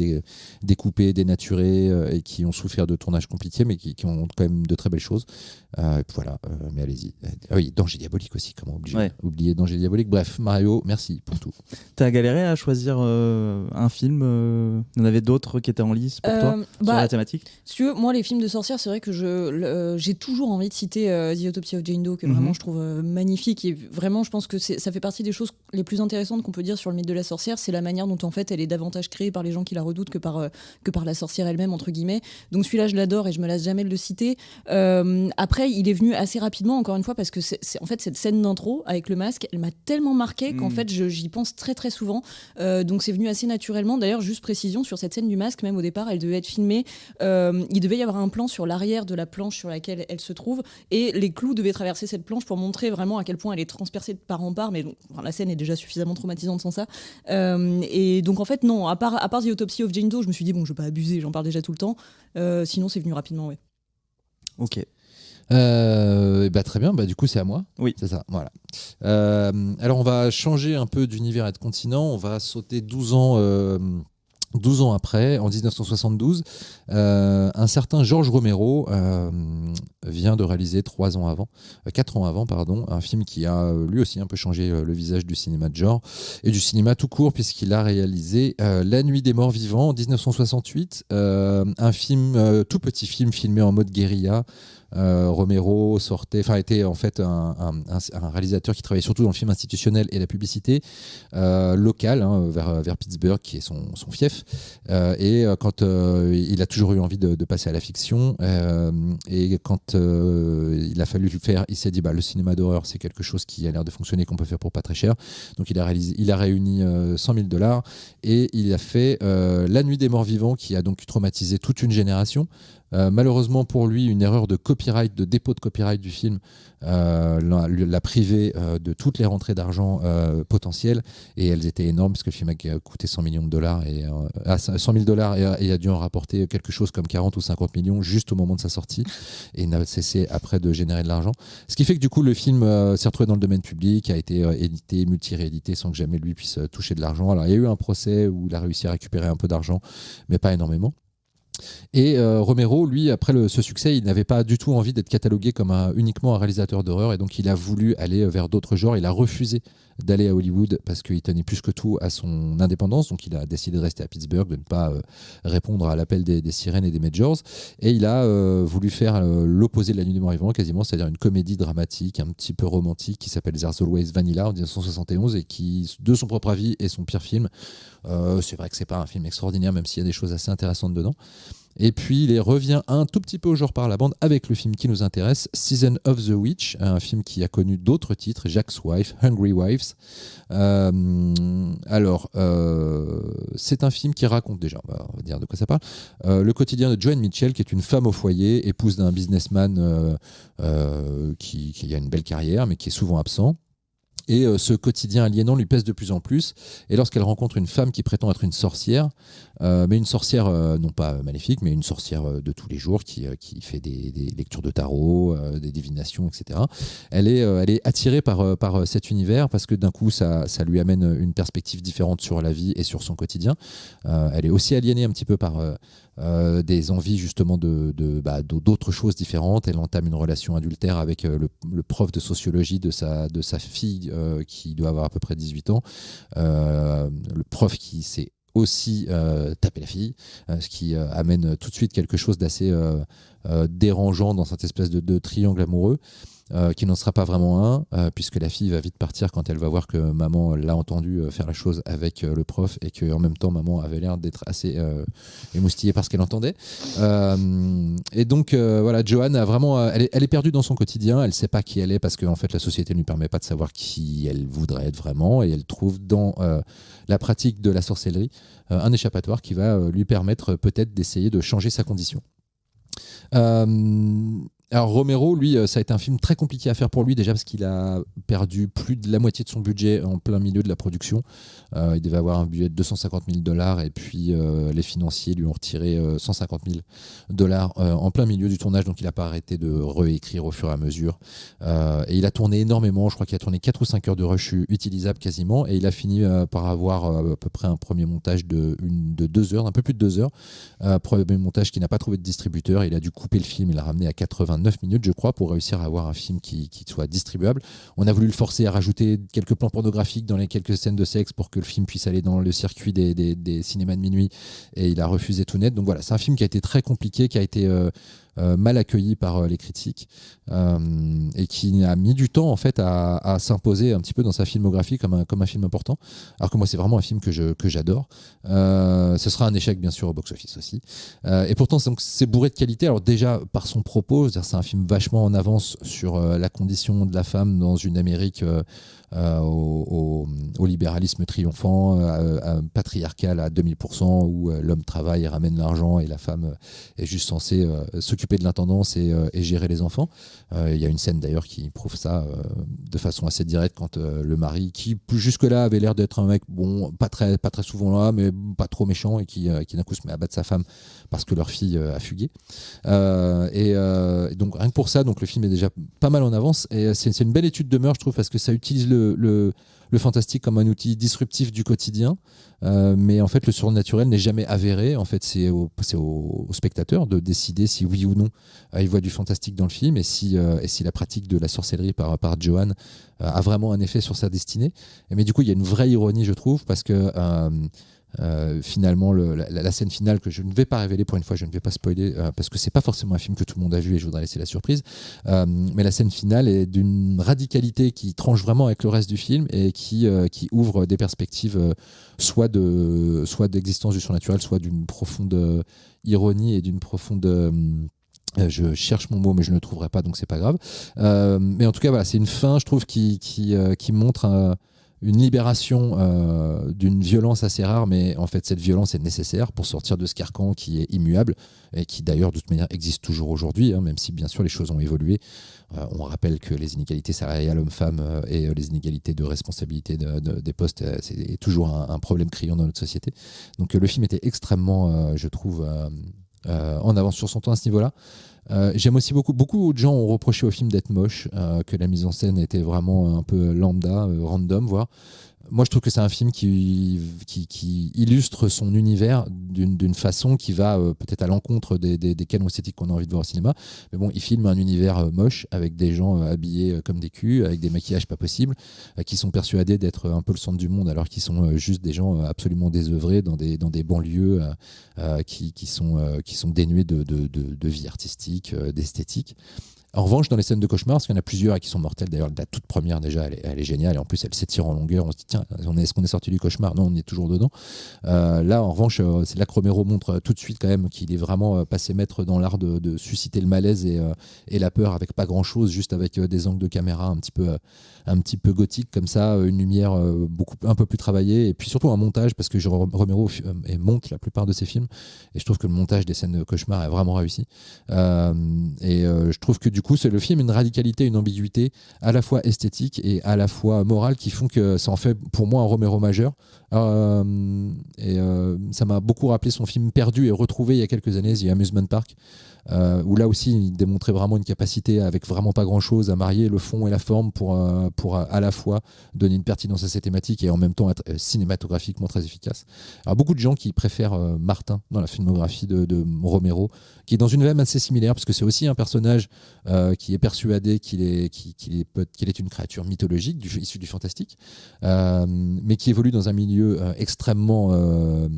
découpés, dénaturés et qui ont souffert de tournages compliqués mais qui ont quand même de très belles choses. Et puis voilà, mais allez-y. Ah oui, Danger Diabolique aussi, comment oublier Danger Diabolique. Bref, Mario, merci pour tout. T'as galéré à choisir un film Il y en avait d'autres qui étaient en lice pour toi sur la thématique? Si tu veux, moi, les films de sorcières, c'est vrai que j'ai toujours envie de citer The Autopsy of Jane Doe, que vraiment je trouve magnifique. Et vraiment, je pense que ça fait partie des choses les plus intéressantes qu'on peut dire sur le mythe de la sorcière. C'est la manière dont, en fait, elle est davantage créée par les gens qui la redoutent que par la sorcière elle-même, entre guillemets. Donc celui-là, je l'adore et je me lasse jamais de le citer. Après, il est venu assez rapidement, encore une fois, parce que en fait, cette scène d'intro avec le masque, elle m'a tellement marqué qu'en fait, j'y pense très très souvent. Donc c'est venu assez naturellement. D'ailleurs, juste précision sur cette scène du masque, même au départ, elle devait être filmée. Il devait y avoir un plan sur l'arrière de la planche sur laquelle elle se trouve, et les clous devaient traverser cette planche pour montrer vraiment à quel point elle est transpercée de part en part. Mais donc, la scène est déjà suffisamment traumatisante sans ça. Et donc en fait, non. À part The Autopsy of Jane Doe, je me suis dit bon, je vais pas abuser, j'en parle déjà tout le temps. Sinon, c'est venu rapidement, ouais. Ok. Très bien, du coup c'est à moi. Oui. C'est ça, voilà. Alors on va changer un peu d'univers et de continent, on va sauter 12 ans après, en 1972, un certain George Romero vient de réaliser 4 ans avant, un film qui a lui aussi un peu changé le visage du cinéma de genre et du cinéma tout court, puisqu'il a réalisé La Nuit des Morts Vivants en 1968, un film, tout petit film filmé en mode guérilla. Romero était en fait un réalisateur qui travaillait surtout dans le film institutionnel et la publicité locale, vers Pittsburgh, qui est son fief. Quand il a toujours eu envie de passer à la fiction, et quand il a fallu le faire, il s'est dit le cinéma d'horreur, c'est quelque chose qui a l'air de fonctionner, qu'on peut faire pour pas très cher. Donc il a réuni $100,000 et il a fait La Nuit des Morts Vivants, qui a donc traumatisé toute une génération. Malheureusement pour lui, une erreur de copyright, de dépôt de copyright du film l'a privé de toutes les rentrées d'argent potentielles, et elles étaient énormes parce que le film a coûté $100 millions et $100,000 et a dû en rapporter quelque chose comme 40 ou 50 millions juste au moment de sa sortie, et n'a cessé après de générer de l'argent. Ce qui fait que du coup le film s'est retrouvé dans le domaine public, a été édité, multi-réédité sans que jamais lui puisse toucher de l'argent. Alors il y a eu un procès où il a réussi à récupérer un peu d'argent, mais pas énormément. Et Romero, lui, après ce succès, il n'avait pas du tout envie d'être catalogué comme uniquement un réalisateur d'horreur, et donc il a voulu aller vers d'autres genres. Il a refusé d'aller à Hollywood parce qu'il tenait plus que tout à son indépendance, donc il a décidé de rester à Pittsburgh, de ne pas répondre à l'appel des sirènes et des majors, et il a voulu faire l'opposé de La Nuit des Morts Vivants quasiment, c'est-à-dire une comédie dramatique un petit peu romantique qui s'appelle There's Always Vanilla en 1971, et qui, de son propre avis, est son pire film. C'est vrai que c'est pas un film extraordinaire, même s'il y a des choses assez intéressantes dedans. Et puis il revient un tout petit peu au genre par la bande avec le film qui nous intéresse, Season of the Witch, un film qui a connu d'autres titres, Jack's Wife, Hungry Wives. C'est un film qui raconte déjà, on va dire de quoi ça parle, le quotidien de Joan Mitchell, qui est une femme au foyer, épouse d'un businessman qui a une belle carrière mais qui est souvent absent. Et ce quotidien aliénant lui pèse de plus en plus. Et lorsqu'elle rencontre une femme qui prétend être une sorcière, mais une sorcière non pas maléfique, mais une sorcière de tous les jours qui fait des lectures de tarot, des divinations, etc. Elle est attirée par cet univers parce que d'un coup, ça lui amène une perspective différente sur la vie et sur son quotidien. Elle est aussi aliénée un petit peu par des envies justement d'autres choses différentes. Elle entame une relation adultère avec le prof de sociologie de sa fille qui doit avoir à peu près 18 ans. Le prof qui s'est aussi taper la fille, ce qui amène tout de suite quelque chose d'assez dérangeant dans cette espèce de triangle amoureux. Qui n'en sera pas vraiment un, puisque la fille va vite partir quand elle va voir que maman l'a entendu faire la chose avec le prof, et qu'en même temps maman avait l'air d'être assez émoustillée par ce qu'elle entendait. Et donc voilà, Joan a vraiment, elle est perdue dans son quotidien, elle ne sait pas qui elle est, parce qu'en fait la société ne lui permet pas de savoir qui elle voudrait être vraiment, et elle trouve dans la pratique de la sorcellerie un échappatoire qui va lui permettre peut-être d'essayer de changer sa condition. Alors Romero, lui, ça a été un film très compliqué à faire pour lui, déjà parce qu'il a perdu plus de la moitié de son budget en plein milieu de la production. Il devait avoir un budget de $250,000 et puis les financiers lui ont retiré $150,000 en plein milieu du tournage, donc il n'a pas arrêté de réécrire au fur et à mesure. Et il a tourné énormément, je crois qu'il a tourné 4 ou 5 heures de rush utilisables quasiment, et il a fini par avoir à peu près un premier montage de 2 heures, un peu plus de 2 heures. Premier montage qui n'a pas trouvé de distributeur, il a dû couper le film, il l'a ramené à 89 minutes je crois pour réussir à avoir un film qui soit distribuable. On a voulu le forcer à rajouter quelques plans pornographiques dans les quelques scènes de sexe pour que le film puisse aller dans le circuit des cinémas de minuit, et il a refusé tout net. Donc voilà, c'est un film qui a été très compliqué, qui a été mal accueilli par les critiques et qui a mis du temps en fait à s'imposer un petit peu dans sa filmographie comme un film important, alors que moi c'est vraiment un film que j'adore. Ce sera un échec bien sûr au box-office aussi, et pourtant c'est bourré de qualité. Alors déjà par son propos, c'est un film vachement en avance sur la condition de la femme dans une Amérique au libéralisme triomphant, patriarcal à 2000%, où l'homme travaille et ramène l'argent et la femme est juste censée s'occuper de l'intendance et gérer les enfants. Il y a une scène d'ailleurs qui prouve ça de façon assez directe, quand le mari, qui jusque-là avait l'air d'être un mec pas très souvent là, mais pas trop méchant, et qui d'un coup se met à battre sa femme parce que leur fille a fugué. Et donc rien que pour ça, donc le film est déjà pas mal en avance, et c'est une belle étude de mœurs, je trouve, parce que ça utilise le fantastique comme un outil disruptif du quotidien, mais en fait le surnaturel n'est jamais avéré. En fait c'est au spectateur de décider si oui ou non il voit du fantastique dans le film, et si la pratique de la sorcellerie par Johann a vraiment un effet sur sa destinée. Mais du coup il y a une vraie ironie, je trouve, parce que finalement la scène finale, que je ne vais pas révéler pour une fois, je ne vais pas spoiler parce que c'est pas forcément un film que tout le monde a vu et je voudrais laisser la surprise, mais la scène finale est d'une radicalité qui tranche vraiment avec le reste du film, et qui ouvre des perspectives soit d'existence du surnaturel, soit d'une profonde ironie et d'une profonde je cherche mon mot mais je ne le trouverai pas, donc c'est pas grave, mais en tout cas voilà, c'est une fin, je trouve, qui montre une libération d'une violence assez rare, mais en fait cette violence est nécessaire pour sortir de ce carcan qui est immuable, et qui d'ailleurs de toute manière existe toujours aujourd'hui, même si bien sûr les choses ont évolué. On rappelle que les inégalités salariales hommes-femmes et les inégalités de responsabilité des postes, c'est toujours un problème criant dans notre société. Donc le film était extrêmement, je trouve, en avance sur son temps à ce niveau-là. J'aime aussi beaucoup de gens ont reproché au film d'être moche, que la mise en scène était vraiment un peu lambda, random voire. Moi je trouve que c'est un film qui illustre son univers d'une façon qui va peut-être à l'encontre des canons esthétiques qu'on a envie de voir au cinéma, mais bon, il filme un univers moche avec des gens habillés comme des culs, avec des maquillages pas possibles, qui sont persuadés d'être un peu le centre du monde, alors qu'ils sont juste des gens absolument désœuvrés dans des banlieues qui sont dénués de vie artistique, d'esthétique. En revanche, dans les scènes de cauchemar, parce qu'il y en a plusieurs et qui sont mortelles, d'ailleurs la toute première déjà elle est géniale, et en plus elle s'étire en longueur, on se dit tiens, est-ce qu'on est sorti du cauchemar? Non, on est toujours dedans. Là en revanche, c'est là que Romero montre tout de suite quand même qu'il est vraiment passé maître dans l'art de susciter le malaise et la peur avec pas grand chose, juste avec des angles de caméra un petit peu gothique comme ça, une lumière un peu plus travaillée, et puis surtout un montage, parce que Romero monte la plupart de ses films, et je trouve que le montage des scènes de cauchemar est vraiment réussi, et je trouve que du coup c'est le film une radicalité, une ambiguïté à la fois esthétique et à la fois morale, qui font que ça en fait pour moi un Romero majeur. Ça m'a beaucoup rappelé son film perdu et retrouvé il y a quelques années, The Amusement Park, où là aussi il démontrait vraiment une capacité avec vraiment pas grand chose à marier le fond et la forme pour à la fois donner une pertinence à ces thématiques et en même temps être cinématographiquement très efficace. Alors beaucoup de gens qui préfèrent Martin dans la filmographie de Romero, qui est dans une veine assez similaire, parce que c'est aussi un personnage qui est persuadé qu'il est une créature mythologique issue du fantastique, mais qui évolue dans un milieu extrêmement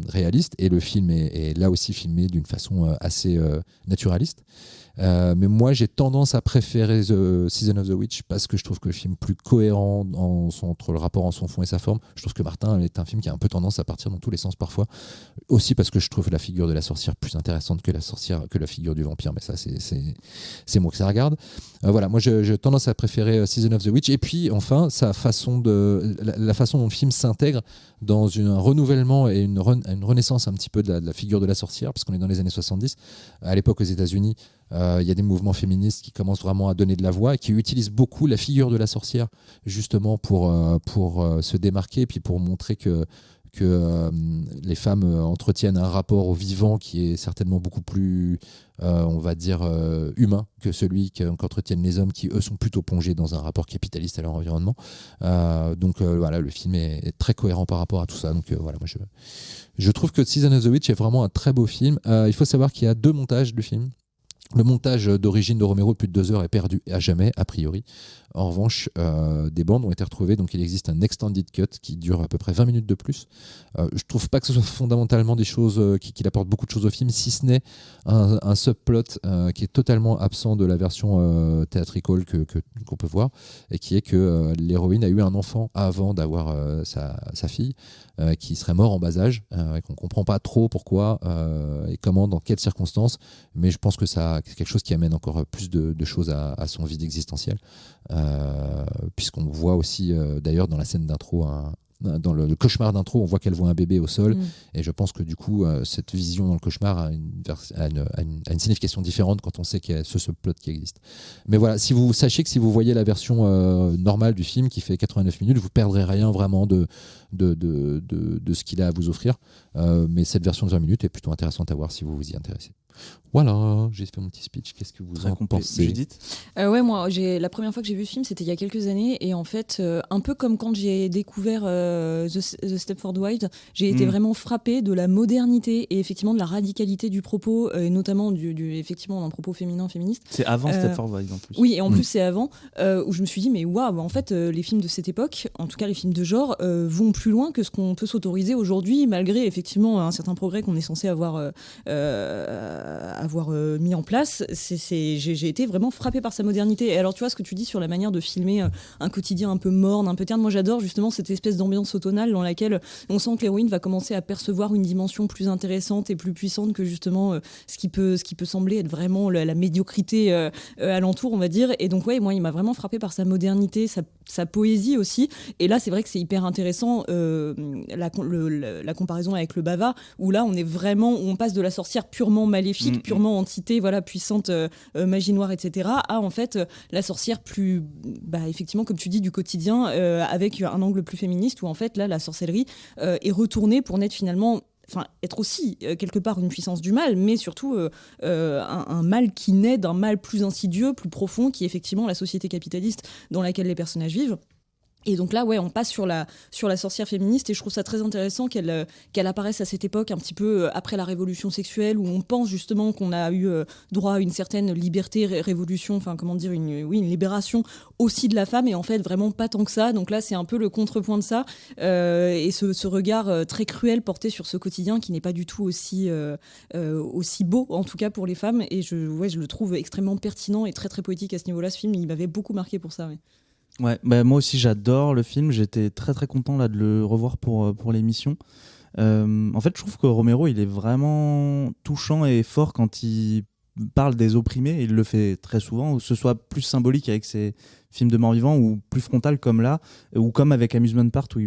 réaliste, et le film est là aussi filmé d'une façon assez naturaliste. Mais moi j'ai tendance à préférer The Season of the Witch, parce que je trouve que le film est plus cohérent entre le rapport en son fond et sa forme. Je trouve que Martin est un film qui a un peu tendance à partir dans tous les sens parfois, aussi parce que je trouve la figure de la sorcière plus intéressante que la figure du vampire, mais ça c'est moi que ça regarde. Voilà, moi j'ai tendance à préférer Season of the Witch, et puis enfin la façon dont le film s'intègre dans un renouvellement et une renaissance un petit peu de la figure de la sorcière, parce qu'on est dans les années 70. À l'époque aux États-Unis, Il y a des mouvements féministes qui commencent vraiment à donner de la voix et qui utilisent beaucoup la figure de la sorcière justement pour se démarquer et puis pour montrer que les femmes entretiennent un rapport au vivant qui est certainement beaucoup plus, on va dire, humain que celui qu'entretiennent les hommes qui, eux, sont plutôt plongés dans un rapport capitaliste à leur environnement. Donc voilà, le film est très cohérent par rapport à tout ça. Donc voilà, moi je trouve que Season of the Witch est vraiment un très beau film. Il faut savoir qu'il y a 2 montages du film. Le montage d'origine de Romero de plus de 2 heures est perdu à jamais, a priori. En revanche, des bandes ont été retrouvées, donc il existe un extended cut qui dure à peu près 20 minutes de plus. Je trouve pas que ce soit fondamentalement des choses qui apportent beaucoup de choses au film, si ce n'est un subplot qui est totalement absent de la version théâtricale qu'on peut voir, et qui est que l'héroïne a eu un enfant avant d'avoir sa fille, qui serait mort en bas âge, et qu'on comprend pas trop pourquoi et comment, dans quelles circonstances, mais je pense que c'est quelque chose qui amène encore plus de choses à son vide existentiel. Puisqu'on voit aussi d'ailleurs dans la scène d'intro dans le cauchemar d'intro, on voit qu'elle voit un bébé au sol, et je pense que du coup cette vision dans le cauchemar a une signification différente quand on sait qu'il y a ce subplot qui existe. Mais voilà, sachez que si vous voyez la version normale du film qui fait 89 minutes, vous perdrez rien vraiment de ce qu'il a à vous offrir, mais cette version de 20 minutes est plutôt intéressante à voir si vous vous y intéressez. Voilà, j'ai fait mon petit speech. Qu'est-ce que vous en pensez, Judith? Ouais, moi, la première fois que j'ai vu ce film, c'était il y a quelques années, et en fait, un peu comme quand j'ai découvert The Stepford Wives, j'ai été vraiment frappée de la modernité et effectivement de la radicalité du propos, et notamment effectivement d'un propos féministe. C'est avant Stepford Wives en plus. Oui, et en plus c'est avant, où je me suis dit mais waouh, en fait les films de cette époque, en tout cas les films de genre, vont plus loin que ce qu'on peut s'autoriser aujourd'hui, malgré effectivement un certain progrès qu'on est censé avoir mis en place. J'ai été vraiment frappée par sa modernité. Et alors tu vois ce que tu dis sur la manière de filmer un quotidien un peu morne, un peu terne, moi j'adore justement cette espèce d'ambiance automnale dans laquelle on sent que l'héroïne va commencer à percevoir une dimension plus intéressante et plus puissante que justement ce qui peut sembler être vraiment la médiocrité alentour, on va dire. Et donc ouais, moi il m'a vraiment frappée par sa modernité, sa poésie aussi. Et là c'est vrai que c'est hyper intéressant la comparaison avec le Bava, où là on passe de la sorcière purement maléfique, purement entité, voilà, puissante, magie noire, etc., à en fait la sorcière plus, effectivement comme tu dis, du quotidien, avec un angle plus féministe, où en fait là la sorcellerie est retournée pour n'être finalement, être aussi quelque part une puissance du mal, mais surtout un mal qui naît d'un mal plus insidieux, plus profond, qui est effectivement la société capitaliste dans laquelle les personnages vivent. Et donc là, ouais, on passe sur la sorcière féministe, et je trouve ça très intéressant qu'elle apparaisse à cette époque, un petit peu après la révolution sexuelle, où on pense justement qu'on a eu droit à une certaine liberté, révolution, une libération aussi de la femme, et en fait vraiment pas tant que ça. Donc là, c'est un peu le contrepoint de ça, et ce regard très cruel porté sur ce quotidien qui n'est pas du tout aussi beau, en tout cas pour les femmes. Et je le trouve extrêmement pertinent et très très poétique à ce niveau-là. Ce film, il m'avait beaucoup marqué pour ça. Ouais. Ouais, moi aussi j'adore le film, j'étais très très content là de le revoir pour l'émission. En fait, je trouve que Romero il est vraiment touchant et fort quand il parle des opprimés, il le fait très souvent, que ce soit plus symbolique avec ses films de mort-vivant ou plus frontal comme là, ou comme avec Amusement Park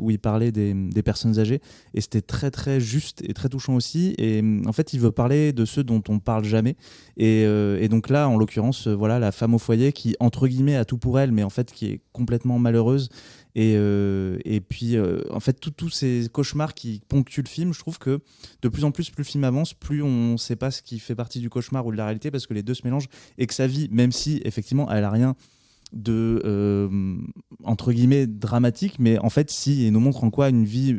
où il parlait des personnes âgées, et c'était très très juste et très touchant aussi. Et en fait il veut parler de ceux dont on parle jamais, et donc là en l'occurrence voilà, la femme au foyer qui entre guillemets a tout pour elle, mais en fait qui est complètement malheureuse. Et puis en fait tous ces cauchemars qui ponctuent le film, je trouve que de plus en plus le film avance, plus on ne sait pas ce qui fait partie du cauchemar ou de la réalité, parce que les deux se mélangent, et que sa vie, même si effectivement elle a rien de entre guillemets dramatique, mais en fait si, il nous montre en quoi une vie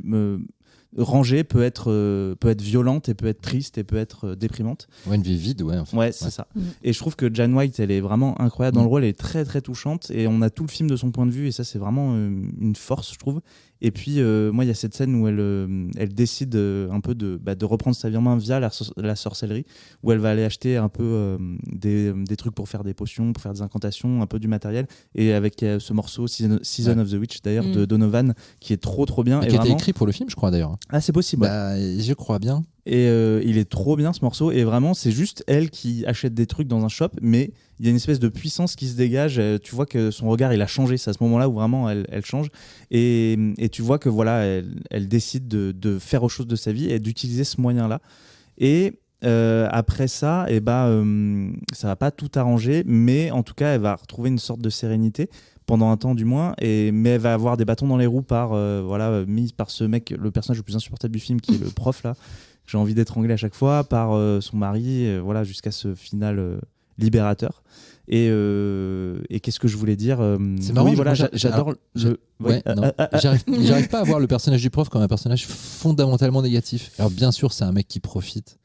rangée peut être violente, et peut être triste, et peut être déprimante. Ouais, une vie vide, ouais. En fait. Ouais, c'est ça. Et je trouve que Jane White, elle est vraiment incroyable dans le rôle, elle est très très touchante, et on a tout le film de son point de vue, et ça c'est vraiment une force, je trouve. Et puis moi il y a cette scène où elle décide un peu de reprendre sa vie en main via la sorcellerie, où elle va aller acheter un peu des trucs pour faire des potions, pour faire des incantations, un peu du matériel, et avec ce morceau Season of the Witch d'ailleurs de Donovan, qui est trop trop bien, et qui a été écrit pour le film, je crois d'ailleurs. Ah, c'est possible. Je crois bien. Et il est trop bien ce morceau, et vraiment c'est juste elle qui achète des trucs dans un shop, mais il y a une espèce de puissance qui se dégage. Tu vois que son regard il a changé, c'est à ce moment là où vraiment elle change, et tu vois que voilà, elle décide de faire autre chose de sa vie et d'utiliser ce moyen là. Et après ça, ça va pas tout arranger, mais en tout cas, elle va retrouver une sorte de sérénité pendant un temps du moins, mais elle va avoir des bâtons dans les roues mis par ce mec, le personnage le plus insupportable du film, qui est le prof là. J'ai envie d'étrangler à chaque fois, par son mari, jusqu'à ce final libérateur. Et qu'est-ce que je voulais dire C'est marrant, j'adore j'arrive pas à voir le personnage du prof comme un personnage fondamentalement négatif. Alors bien sûr, c'est un mec qui profite,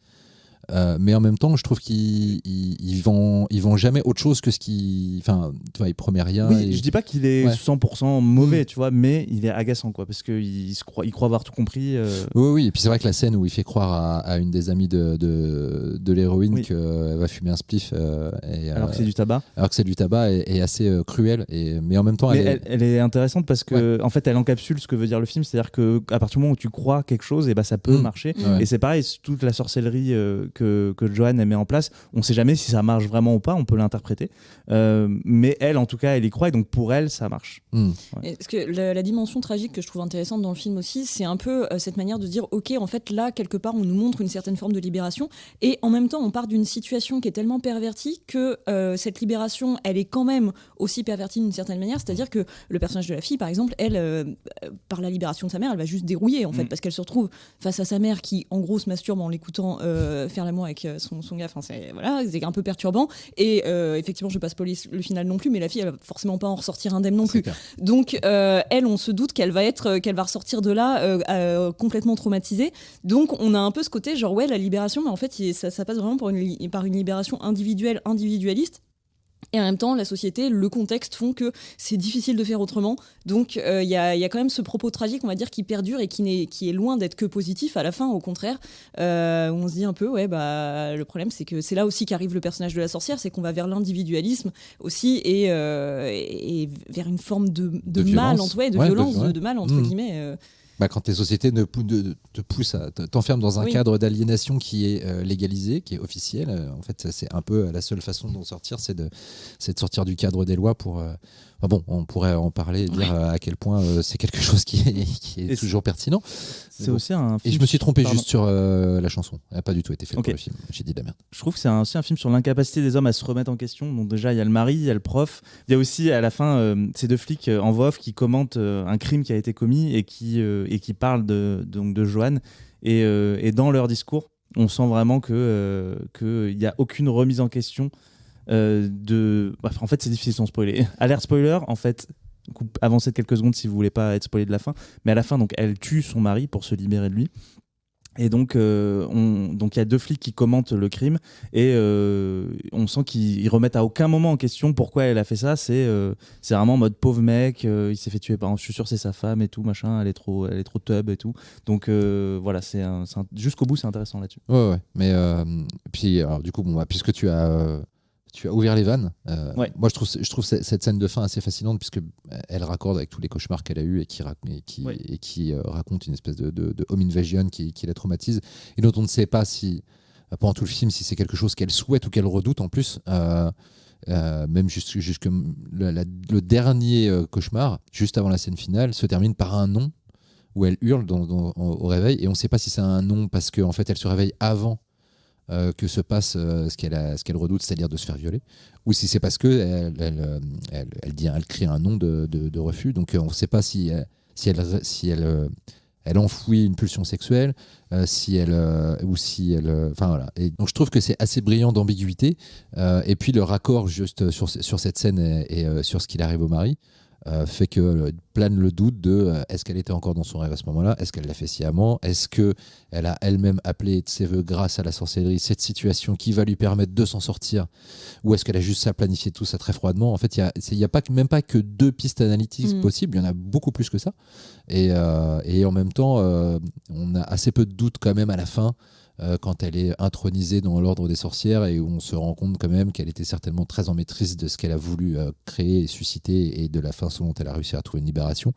mais en même temps, je trouve qu'il vend jamais autre chose que ce qui, enfin, tu vois, il promet rien. Oui, je dis pas qu'il est 100% mauvais, tu vois, mais il est agaçant, quoi, parce qu'il croit avoir tout compris. Oui, et puis c'est vrai que la scène où il fait croire à une des amies de l'héroïne qu'elle va fumer un spliff, alors que c'est du tabac. Alors que c'est du tabac est assez cruelle, mais en même temps, elle est intéressante parce que en fait, elle encapsule ce que veut dire le film, c'est-à-dire que à partir du moment où tu crois quelque chose, et ça peut marcher. Et c'est pareil, toute la sorcellerie que Joanne met en place, on sait jamais si ça marche vraiment ou pas, on peut l'interpréter, mais elle en tout cas elle y croit, et donc pour elle ça marche. Parce que la dimension tragique que je trouve intéressante dans le film aussi, c'est un peu cette manière de dire ok, en fait là quelque part on nous montre une certaine forme de libération, et en même temps on part d'une situation qui est tellement pervertie que cette libération elle est quand même aussi pervertie d'une certaine manière, c'est-à-dire que le personnage de la fille par exemple, elle par la libération de sa mère, elle va juste dérouiller en fait, parce qu'elle se retrouve face à sa mère qui en gros se masturbe en l'écoutant faire l'amour avec son gars, enfin, c'est un peu perturbant, et effectivement je vais pas spoiler le final non plus, mais la fille elle va forcément pas en ressortir indemne non plus, donc elle, on se doute qu'elle va ressortir de là complètement traumatisée, donc on a un peu ce côté genre la libération, mais en fait ça passe vraiment par une libération individualiste. Et en même temps, la société, le contexte font que c'est difficile de faire autrement. Donc, il y a quand même ce propos tragique, on va dire, qui perdure et qui est loin d'être que positif à la fin, au contraire. Où on se dit un peu, le problème, c'est que c'est là aussi qu'arrive le personnage de la sorcière, c'est qu'on va vers l'individualisme aussi et vers une forme de mal, de mal, entre guillemets. Quand tes sociétés te poussent t'enferment dans un cadre d'aliénation qui est légalisé, qui est officiel, en fait, c'est un peu la seule façon d'en sortir, c'est de sortir du cadre des lois pour... on pourrait en parler et dire à quel point c'est quelque chose qui est toujours pertinent. C'est aussi un film... Et je me suis trompé juste sur la chanson. Elle n'a pas du tout été faite pour le film. J'ai dit de la merde. Je trouve que c'est aussi un film sur l'incapacité des hommes à se remettre en question. Donc déjà, il y a le mari, il y a le prof. Il y a aussi, à la fin, ces deux flics en voix off qui commentent un crime qui a été commis et qui parlent de Joanne. Et dans leur discours, on sent vraiment qu'il n'y a aucune remise en question en fait, c'est difficile sans spoiler. Alerte spoiler, en fait... Avancez de quelques secondes si vous voulez pas être spoilé de la fin, mais à la fin donc elle tue son mari pour se libérer de lui, et donc il y a deux flics qui commentent le crime, et on sent qu'ils remettent à aucun moment en question pourquoi elle a fait ça. C'est vraiment en mode pauvre mec, il s'est fait tuer par, je suis sûr c'est sa femme et tout machin, elle est trop tub et tout, donc c'est jusqu'au bout c'est intéressant là-dessus. Mais puis alors, du coup puisque tu as ouvert les vannes. Moi, je trouve cette scène de fin assez fascinante, puisque elle raccorde avec tous les cauchemars qu'elle a eus et qui raconte une espèce de home invasion qui la traumatise, et dont on ne sait pas si, pendant tout le film, si c'est quelque chose qu'elle souhaite ou qu'elle redoute en plus. Même jusque le dernier cauchemar, juste avant la scène finale, se termine par un nom où elle hurle au réveil, et on ne sait pas si c'est un nom parce qu'en fait, elle se réveille avant que se passe ce qu'elle redoute, c'est-à-dire de se faire violer, ou si c'est parce que elle crie un nom de refus. Donc on ne sait pas si elle enfouit une pulsion sexuelle, ou si elle, enfin voilà. Et donc je trouve que c'est assez brillant d'ambiguïté. Et puis le raccord juste sur cette scène et sur ce qu'il arrive au mari. Fait que plane le doute de est-ce qu'elle était encore dans son rêve à ce moment-là, est-ce qu'elle l'a fait sciemment, est-ce qu'elle a elle-même appelé de ses voeux grâce à la sorcellerie cette situation qui va lui permettre de s'en sortir, ou est-ce qu'elle a juste ça planifié tout ça très froidement. En fait, il n'y a même pas que deux pistes analytiques possibles, il y en a beaucoup plus que ça, et en même temps on a assez peu de doutes quand même à la fin, quand elle est intronisée dans l'ordre des sorcières, et où on se rend compte quand même qu'elle était certainement très en maîtrise de ce qu'elle a voulu créer et susciter, et de la façon dont elle a réussi à trouver une libération.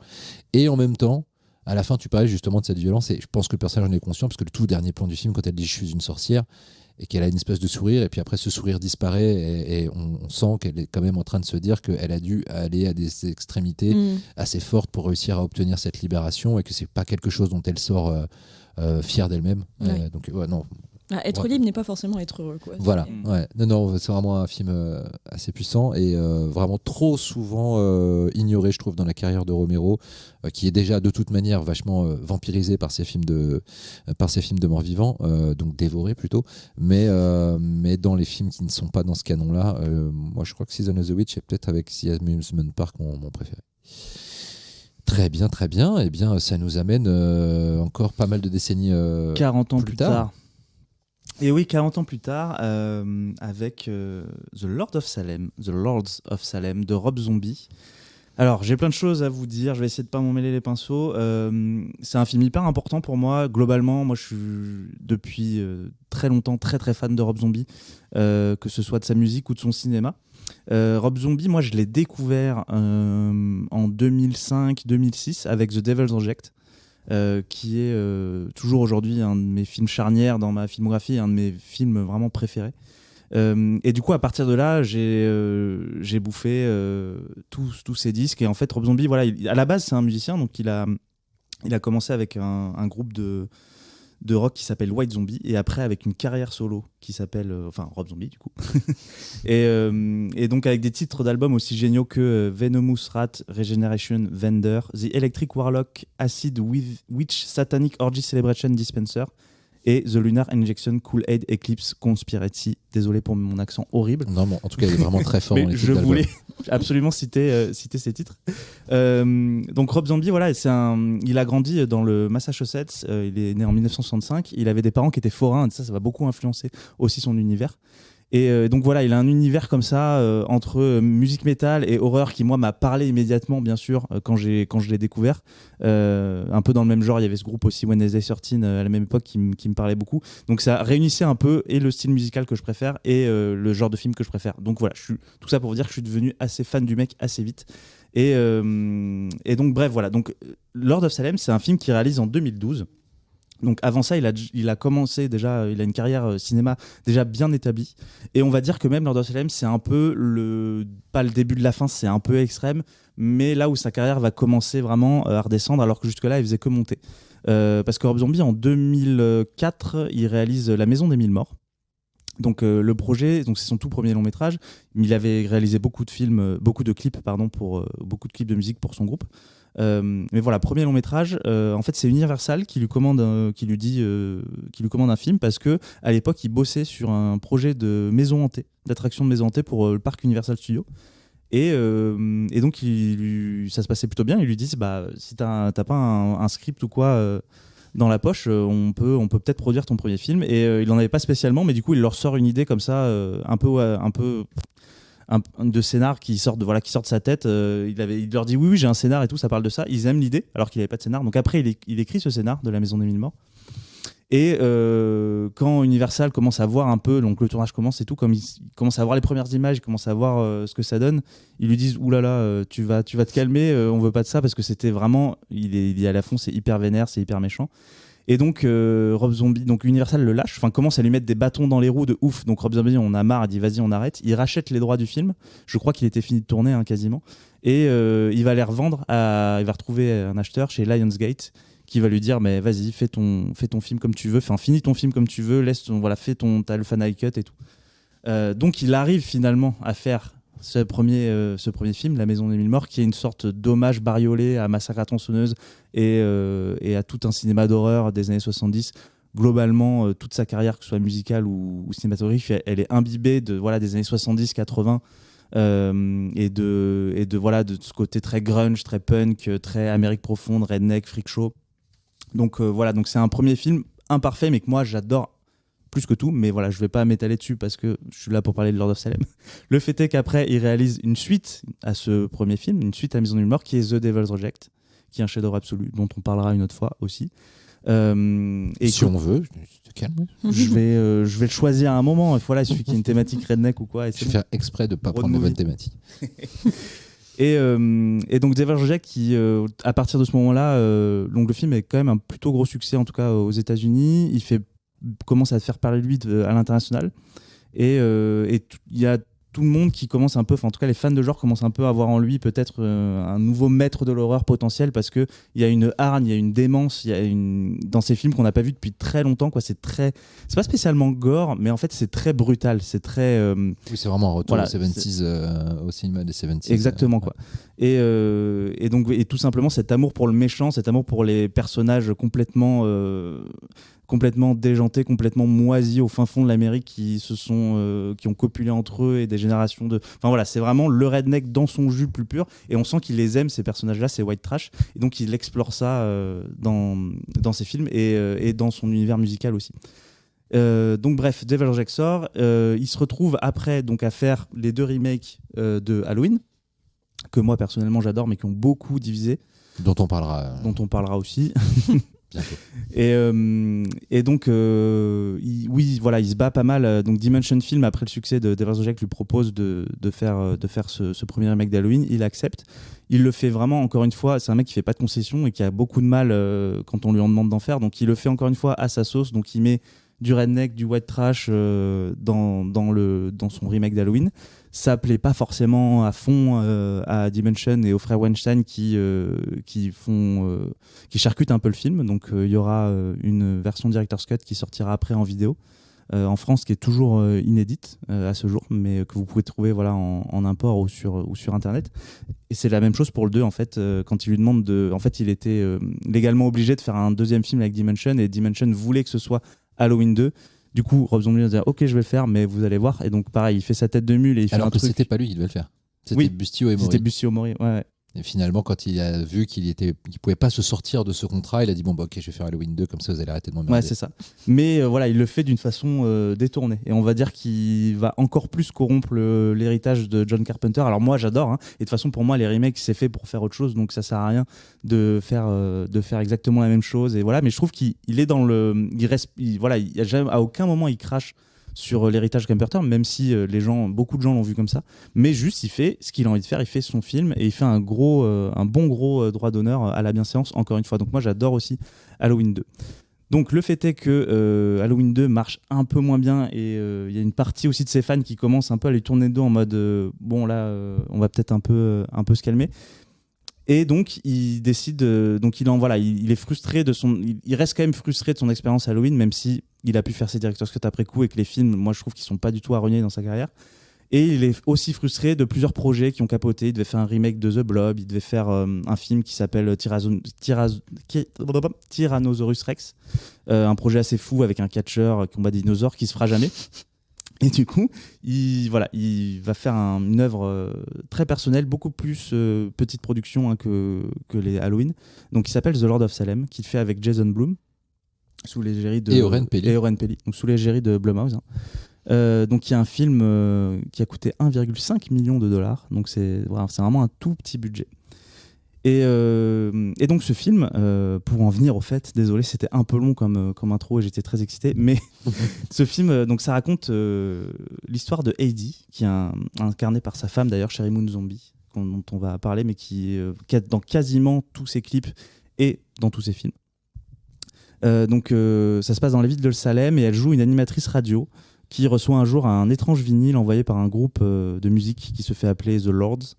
Et en même temps, à la fin, tu parlais justement de cette violence, et je pense que le personnage en est conscient, parce que le tout dernier plan du film, quand elle dit « je suis une sorcière », et qu'elle a une espèce de sourire, et puis après ce sourire disparaît, et on sent qu'elle est quand même en train de se dire qu'elle a dû aller à des extrémités assez fortes pour réussir à obtenir cette libération, et que c'est pas quelque chose dont elle sort fière d'elle-même. Donc non, Être libre n'est pas forcément être heureux, quoi. Voilà, ouais. Non, c'est vraiment un film assez puissant et vraiment trop souvent ignoré, je trouve, dans la carrière de Romero, qui est déjà de toute manière vachement vampirisé par ses films de mort-vivant, donc dévoré plutôt. Mais dans les films qui ne sont pas dans ce canon-là, moi je crois que Season of the Witch est peut-être avec The Amusement Park mon préféré. Très bien, très bien. Eh bien, ça nous amène encore pas mal de décennies 40 ans plus tard. Et oui, 40 ans plus tard, avec The Lords of Salem de Rob Zombie. Alors, j'ai plein de choses à vous dire, je vais essayer de ne pas m'en mêler les pinceaux. C'est un film hyper important pour moi. Globalement, moi je suis depuis très longtemps très très fan de Rob Zombie, que ce soit de sa musique ou de son cinéma. Rob Zombie, moi je l'ai découvert en 2005-2006 avec The Devil's Reject. Qui est toujours aujourd'hui un de mes films charnières dans ma filmographie, un de mes films vraiment préférés. Et du coup, à partir de là, j'ai bouffé tous ces disques. Et en fait, Rob Zombie, voilà, à la base, c'est un musicien, donc il a commencé avec un groupe de rock qui s'appelle White Zombie, et après avec une carrière solo qui s'appelle Rob Zombie du coup et donc avec des titres d'albums aussi géniaux que Venomous Rat, Regeneration, Vendor, The Electric Warlock, Acid Witch, Satanic Orgy Celebration Dispenser et The Lunar Injection, Kool-Aid Eclipse Conspiracy. Désolé pour mon accent horrible. Non, bon, en tout cas, il est vraiment très fort. Mais je voulais absolument citer ces titres. Donc Rob Zombie, voilà, il a grandi dans le Massachusetts. Il est né en 1965. Il avait des parents qui étaient forains. Et ça va beaucoup influencer aussi son univers. Et donc voilà, il a un univers comme ça entre musique métal et horreur qui moi m'a parlé immédiatement, bien sûr, quand je l'ai découvert. Un peu dans le même genre, il y avait ce groupe aussi Wednesday 13 à la même époque qui me parlait beaucoup. Donc ça réunissait un peu et le style musical que je préfère et le genre de film que je préfère. Donc voilà, tout ça pour vous dire que je suis devenu assez fan du mec assez vite. Et donc bref, voilà. Donc Lord of Salem, c'est un film qu'il réalise en 2012. Donc avant ça, il a commencé déjà, il a une carrière cinéma déjà bien établie. Et on va dire que même Lord of Salem, c'est un peu pas le début de la fin, c'est un peu extrême, mais là où sa carrière va commencer vraiment à redescendre, alors que jusque-là, il faisait que monter. Parce que Rob Zombie, en 2004, il réalise La Maison des Mille Morts. Donc le projet, donc c'est son tout premier long métrage. Il avait réalisé beaucoup de clips de musique pour son groupe. Mais voilà, premier long métrage. En fait, c'est Universal qui lui commande un film parce que à l'époque, il bossait sur un projet de maison hantée, d'attraction de maison hantée pour le parc Universal Studios. Et donc, ça se passait plutôt bien. Ils lui disent, si t'as pas un script ou quoi dans la poche, on peut peut-être produire ton premier film. Et il n'en avait pas spécialement, mais du coup, il leur sort une idée comme ça, un peu de scénar qui sort de sa tête. Il leur dit oui, j'ai un scénar et tout, ça parle de ça. Ils aiment l'idée, alors qu'il n'avait pas de scénar. Donc après, il écrit ce scénar de La Maison des Mille Morts. Et quand Universal commence à voir un peu, donc le tournage commence et tout, comme il commence à voir les premières images, il commence à voir ce que ça donne, ils lui disent oulala, tu vas te calmer, on veut pas de ça, parce que c'était vraiment, il est à la fond, c'est hyper vénère, c'est hyper méchant. Et donc Rob Zombie, donc Universal le lâche, commence à lui mettre des bâtons dans les roues de ouf. Donc Rob Zombie, on a marre, il dit vas-y, on arrête. Il rachète les droits du film. Je crois qu'il était fini de tourner quasiment. Et il va les revendre. Il va retrouver un acheteur chez Lionsgate qui va lui dire mais vas-y, fais ton film comme tu veux. Finis ton film comme tu veux. T'as le fan cut et tout. Donc il arrive finalement à faire ce premier film, La Maison des Mille Morts, qui est une sorte d'hommage bariolé à Massacre à la tronçonneuse et à tout un cinéma d'horreur des années 70. Globalement, toute sa carrière, que ce soit musicale ou cinématographique, elle est imbibée des années 70-80 et de ce côté très grunge, très punk, très Amérique profonde, redneck, freak show. Donc donc c'est un premier film imparfait, mais que moi j'adore plus que tout, mais voilà, je vais pas m'étaler dessus parce que je suis là pour parler de Lord of Salem. Le fait est qu'après, il réalise une suite à ce premier film, une suite à Maison des Mille Morts, qui est The Devil's Reject, qui est un chef-d'œuvre absolu, dont on parlera une autre fois aussi. Et si on veut, te calme. Je vais le choisir à un moment. Voilà, il suffit qu'il y ait une thématique redneck ou quoi. Et je vais faire exprès de pas prendre de bonnes thématiques. Et donc Devil's Reject, qui à partir de ce moment-là, donc le film est quand même un plutôt gros succès, en tout cas aux États-Unis. Il commence à faire parler de lui à l'international. Et il y a tout le monde qui commence un peu, en tout cas les fans de genre commencent un peu à voir en lui peut-être un nouveau maître de l'horreur potentiel, parce qu'il y a une hargne, il y a une démence, dans ces films qu'on n'a pas vu depuis très longtemps, quoi. C'est pas spécialement gore, mais en fait c'est très brutal, c'est très... Oui, c'est vraiment un retour aux 70s, au cinéma des 70s. Exactement, quoi. Et tout simplement cet amour pour le méchant, cet amour pour les personnages complètement déjantés, complètement moisis au fin fond de l'Amérique, qui ont copulé entre eux, et des générations de... Enfin voilà, c'est vraiment le redneck dans son jus plus pur, et on sent qu'il les aime, ces personnages-là, ces white trash, et donc il explore ça dans ses films et dans son univers musical aussi. Donc bref, Devil's Rejects, il se retrouve après donc à faire les 2 remakes de Halloween, que moi personnellement j'adore, mais qui ont beaucoup divisé. Dont on parlera aussi. Bientôt. Et donc, il se bat pas mal. Donc Dimension Film, après le succès de Devil's Rejects, lui propose de faire ce premier remake d'Halloween. Il accepte. Il le fait vraiment, encore une fois, c'est un mec qui fait pas de concessions et qui a beaucoup de mal quand on lui en demande d'en faire. Donc il le fait encore une fois à sa sauce. Donc il met du redneck, du white trash dans son remake d'Halloween. Ça plaît pas forcément à fond à Dimension et aux frères Weinstein qui charcutent un peu le film. Donc il y aura une version Director's Cut qui sortira après en vidéo en France, qui est toujours inédite à ce jour, mais que vous pouvez trouver en import ou sur internet. Et c'est la même chose pour le 2 en fait, quand il lui demande en fait, il était légalement obligé de faire un deuxième film avec Dimension, et Dimension voulait que ce soit Halloween 2. Du coup, Rob Zombie va dire ok, je vais le faire, mais vous allez voir. Et donc pareil, il fait sa tête de mule et il fait un truc. C'était pas lui qui devait le faire. C'était Bustio et Mori. C'était Bustio et Mori, ouais. Et finalement, quand il a vu qu'il pouvait pas se sortir de ce contrat, il a dit bon bah ok, je vais faire Halloween 2, comme ça vous allez arrêter de m'emmerder. Ouais, c'est ça. Mais voilà, il le fait d'une façon détournée, et on va dire qu'il va encore plus corrompre l'héritage de John Carpenter. Alors moi, j'adore, hein, et de toute façon pour moi, les remakes c'est fait pour faire autre chose, donc ça sert à rien de faire exactement la même chose. Et voilà, mais je trouve qu'il est dans le, à aucun moment il crache sur l'héritage Carpenter, même si beaucoup de gens l'ont vu comme ça, mais juste il fait ce qu'il a envie de faire, il fait son film, et il fait un bon gros droit d'honneur à la bienséance, encore une fois. Donc moi j'adore aussi Halloween 2. Donc le fait est que Halloween 2 marche un peu moins bien, et il y a une partie aussi de ses fans qui commencent un peu à lui tourner le dos en mode on va peut-être un peu se calmer. Et donc il décide, il est frustré il reste quand même frustré de son expérience Halloween, même si il a pu faire ses director's cut après coup, et que les films, moi je trouve qu'ils sont pas du tout à renier dans sa carrière. Et il est aussi frustré de plusieurs projets qui ont capoté. Il devait faire un remake de The Blob, il devait faire un film qui s'appelle Tyrannosaurus Rex, un projet assez fou avec un catcheur qui combat des dinosaures qui se fera jamais. Et du coup, il va faire une œuvre très personnelle, beaucoup plus petite production que les Halloween. Donc, il s'appelle The Lord of Salem, qu'il fait avec Jason Blum, sous l'égérie de... Et Oren Peli. Donc, sous l'égérie de Blumhouse. Donc, il y a un film qui a coûté 1,5 million de dollars. Donc, c'est vraiment un tout petit budget. Et donc ce film, pour en venir au fait, désolé, c'était un peu long comme intro et j'étais très excité, mais ce film, donc ça raconte l'histoire de Heidi, qui est incarné par sa femme d'ailleurs, Sherry Moon Zombie, dont on va parler, mais qui est dans quasiment tous ses clips et dans tous ses films. Donc ça se passe dans la ville de Salem, et elle joue une animatrice radio qui reçoit un jour un étrange vinyle envoyé par un groupe de musique qui se fait appeler The Lords.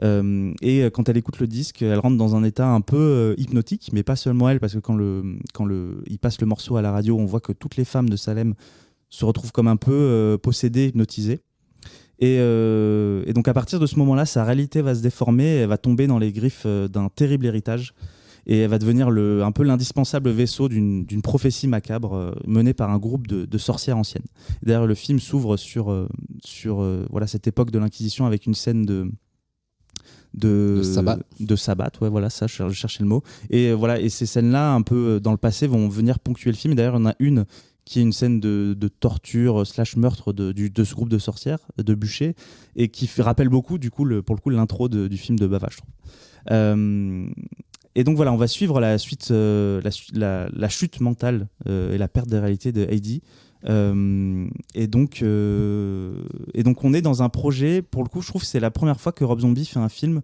Et quand elle écoute le disque, elle rentre dans un état un peu hypnotique, mais pas seulement elle, parce que quand il passe le morceau à la radio, on voit que toutes les femmes de Salem se retrouvent comme un peu possédées, hypnotisées. Et donc à partir de ce moment-là, sa réalité va se déformer, elle va tomber dans les griffes d'un terrible héritage, et elle va devenir un peu l'indispensable vaisseau d'une prophétie macabre menée par un groupe de sorcières anciennes. Et d'ailleurs, le film s'ouvre sur cette époque de l'Inquisition, avec une scène de sabbat, ouais, voilà, ça, je cherchais le mot. Et voilà, et ces scènes-là, un peu dans le passé, vont venir ponctuer le film. Et d'ailleurs, il y en a une qui est une scène de torture / meurtre de ce groupe de sorcières, de bûchers, et qui rappelle beaucoup, du coup, pour le coup, l'intro du film de Bava, je trouve. Et donc voilà, on va suivre la suite, la chute mentale et la perte de réalité de Heidi. Et donc on est dans un projet, pour le coup je trouve que c'est la première fois que Rob Zombie fait un film